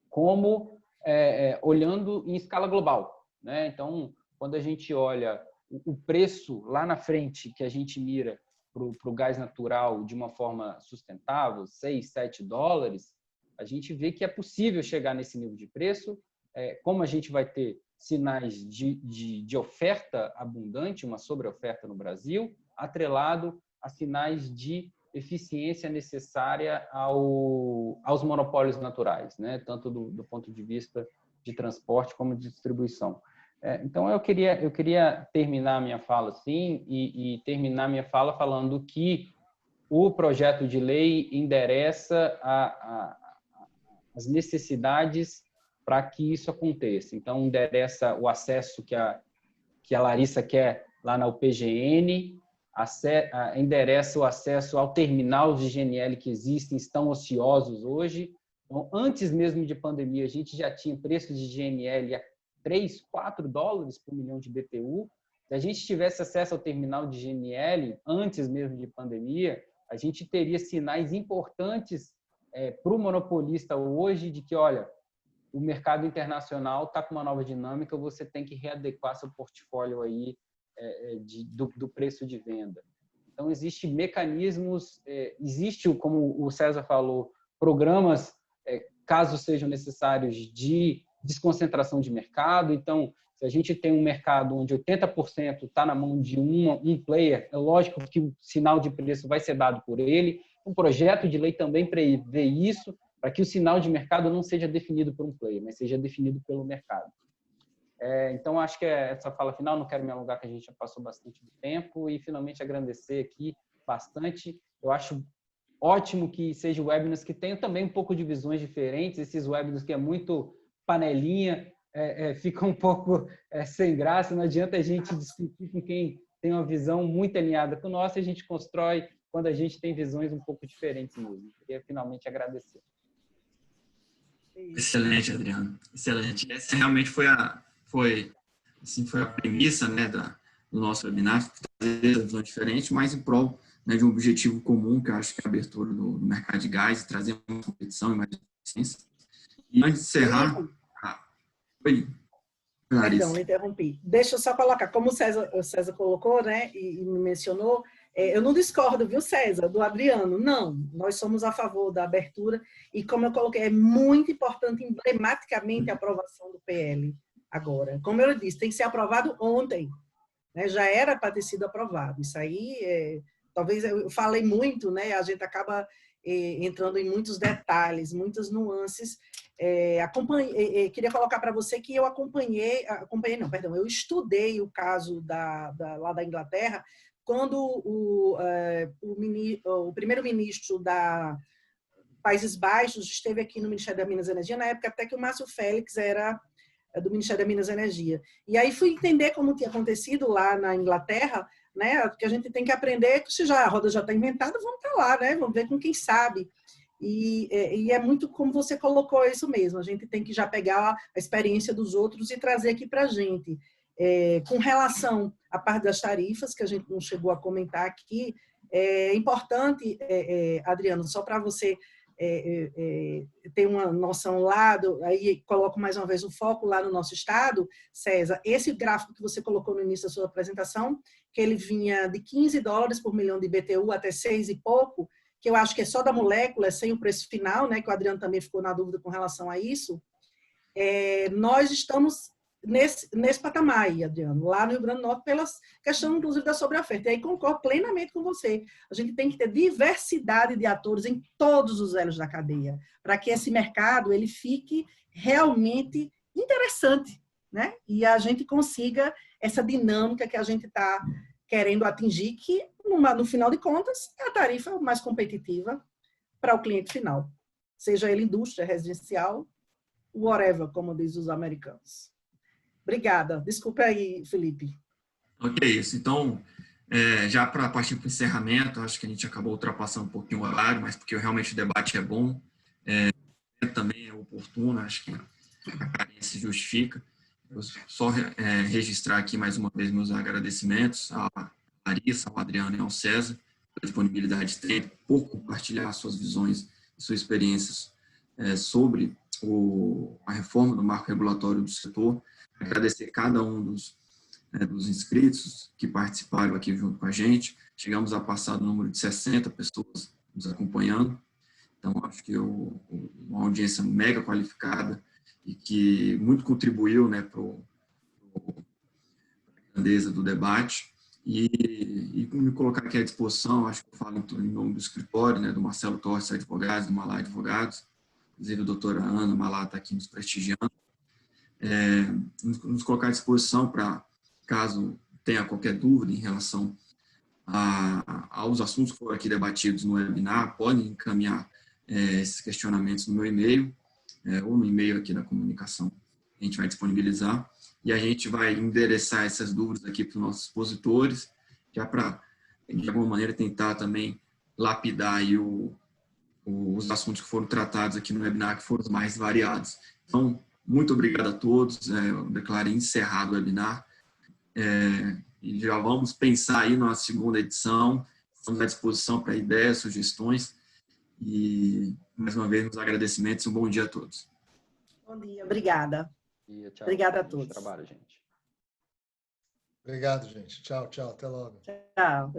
como olhando em escala global, né? Então, quando a gente olha o preço lá na frente que a gente mira para o gás natural de uma forma sustentável, 6, 7 dólares, a gente vê que é possível chegar nesse nível de preço, como a gente vai ter sinais de oferta abundante, uma sobreoferta no Brasil, atrelado a sinais de eficiência necessária aos monopólios naturais, né? Tanto do ponto de vista de transporte como de distribuição. Então, eu queria terminar a minha fala assim, e terminar a minha fala falando que o projeto de lei endereça as necessidades para que isso aconteça. Então, endereça o acesso que a Larissa quer lá na UPGN, endereça o acesso ao terminal de GNL que existem, estão ociosos hoje. Então, antes mesmo de pandemia, a gente já tinha preço de GNL a 3, 4 dólares por milhão de BTU. Se a gente tivesse acesso ao terminal de GNL antes mesmo de pandemia, a gente teria sinais importantes para o monopolista hoje de que, olha, o mercado internacional está com uma nova dinâmica, você tem que readequar seu portfólio aí do preço de venda. Então, existem mecanismos, existe, como o César falou, programas, caso sejam necessários, de desconcentração de mercado. Então, se a gente tem um mercado onde 80% está na mão de um player, é lógico que o sinal de preço vai ser dado por ele. Um projeto de lei também prevê isso, para que o sinal de mercado não seja definido por um player, mas seja definido pelo mercado. Então, acho que essa fala final, não quero me alongar, que a gente já passou bastante do tempo, e finalmente agradecer aqui bastante. Eu acho ótimo que sejam webinars que tenham também um pouco de visões diferentes, esses webinars que é muito panelinha, fica um pouco sem graça, não adianta a gente discutir com quem tem uma visão muito alinhada com a nossa, a gente constrói quando a gente tem visões um pouco diferentes mesmo. Queria finalmente agradecer. Excelente, Adriano. Excelente. Essa realmente foi a premissa, né, do nosso webinar, trazer uma visão diferente, mas em prol, né, de um objetivo comum, que eu acho que é a abertura do mercado de gás, e trazer uma competição e mais eficiência. E antes de encerrar... Oi, Larissa. Perdão, me interrompi. Deixa eu só colocar, como o César colocou, né, e me mencionou, eu não discordo, viu, César, do Adriano. Não, nós somos a favor da abertura e, como eu coloquei, é muito importante, emblematicamente, a aprovação do PL agora. Como eu disse, tem que ser aprovado ontem, né? Já era para ter sido aprovado. Isso aí talvez eu falei muito, né? A gente acaba entrando em muitos detalhes, muitas nuances. Queria colocar para você que eu eu estudei o caso lá da Inglaterra, quando o primeiro-ministro da Países Baixos esteve aqui no Ministério da Minas e Energia, na época até que o Márcio Félix era do Ministério da Minas e Energia. E aí fui entender como tinha acontecido lá na Inglaterra, né? Porque a gente tem que aprender que se a roda já está inventada, vamos para lá, né? Vamos ver com quem sabe. E é muito como você colocou isso mesmo. A gente tem que já pegar a experiência dos outros e trazer aqui para a gente. Com relação à parte das tarifas, que a gente não chegou a comentar aqui, é importante, Adriano, só para você ter uma noção lá, aí coloco mais uma vez o foco lá no nosso estado, César, esse gráfico que você colocou no início da sua apresentação, que ele vinha de $15 por milhão de BTU até 6 e pouco, que eu acho que é só da molécula, sem o preço final, né, que o Adriano também ficou na dúvida com relação a isso, nós estamos nesse patamar aí, Adriano, lá no Rio Grande do Norte, pela questão, inclusive, da sobreoferta. E aí concordo plenamente com você. A gente tem que ter diversidade de atores em todos os elos da cadeia, para que esse mercado ele fique realmente interessante, né? E a gente consiga essa dinâmica que a gente está querendo atingir, que, no final de contas, é a tarifa mais competitiva para o cliente final, seja ele indústria, residencial, whatever, como diz os americanos. Obrigada. Desculpa aí, Felipe. Ok, isso. Então, já para partir para o encerramento, acho que a gente acabou ultrapassando um pouquinho o horário, mas porque realmente o debate é bom, também é oportuno, acho que a carência justifica. Eu só registrar aqui mais uma vez meus agradecimentos à Larissa, ao Adriano e ao César, pela disponibilidade de tempo, por compartilhar suas visões e suas experiências sobre a reforma do marco regulatório do setor. Agradecer cada um dos inscritos que participaram aqui junto com a gente. Chegamos a passar do número de 60 pessoas nos acompanhando. Então, acho que uma audiência mega qualificada e que muito contribuiu, né, para a grandeza do debate. E me colocar aqui à disposição, acho que eu falo em nome do escritório, né, do Marcelo Torres Advogados, do Malá Advogados, inclusive a doutora Ana Malá está aqui nos prestigiando. Nos colocar à disposição para, caso tenha qualquer dúvida em relação aos assuntos que foram aqui debatidos no webinar, podem encaminhar esses questionamentos no meu e-mail, ou no e-mail aqui da comunicação. A gente vai disponibilizar e a gente vai endereçar essas dúvidas aqui para os nossos expositores, já para, de alguma maneira, tentar também lapidar aí os assuntos que foram tratados aqui no webinar, que foram os mais variados. Então, muito obrigado a todos. Eu declaro encerrado o webinar. E já vamos pensar aí na segunda edição. Estamos à disposição para ideias, sugestões. E, mais uma vez, meus agradecimentos e um bom dia a todos. Bom dia, obrigada. Tchau. Obrigada a todos. Trabalho, gente. Obrigado, gente. Tchau, tchau. Até logo. Tchau.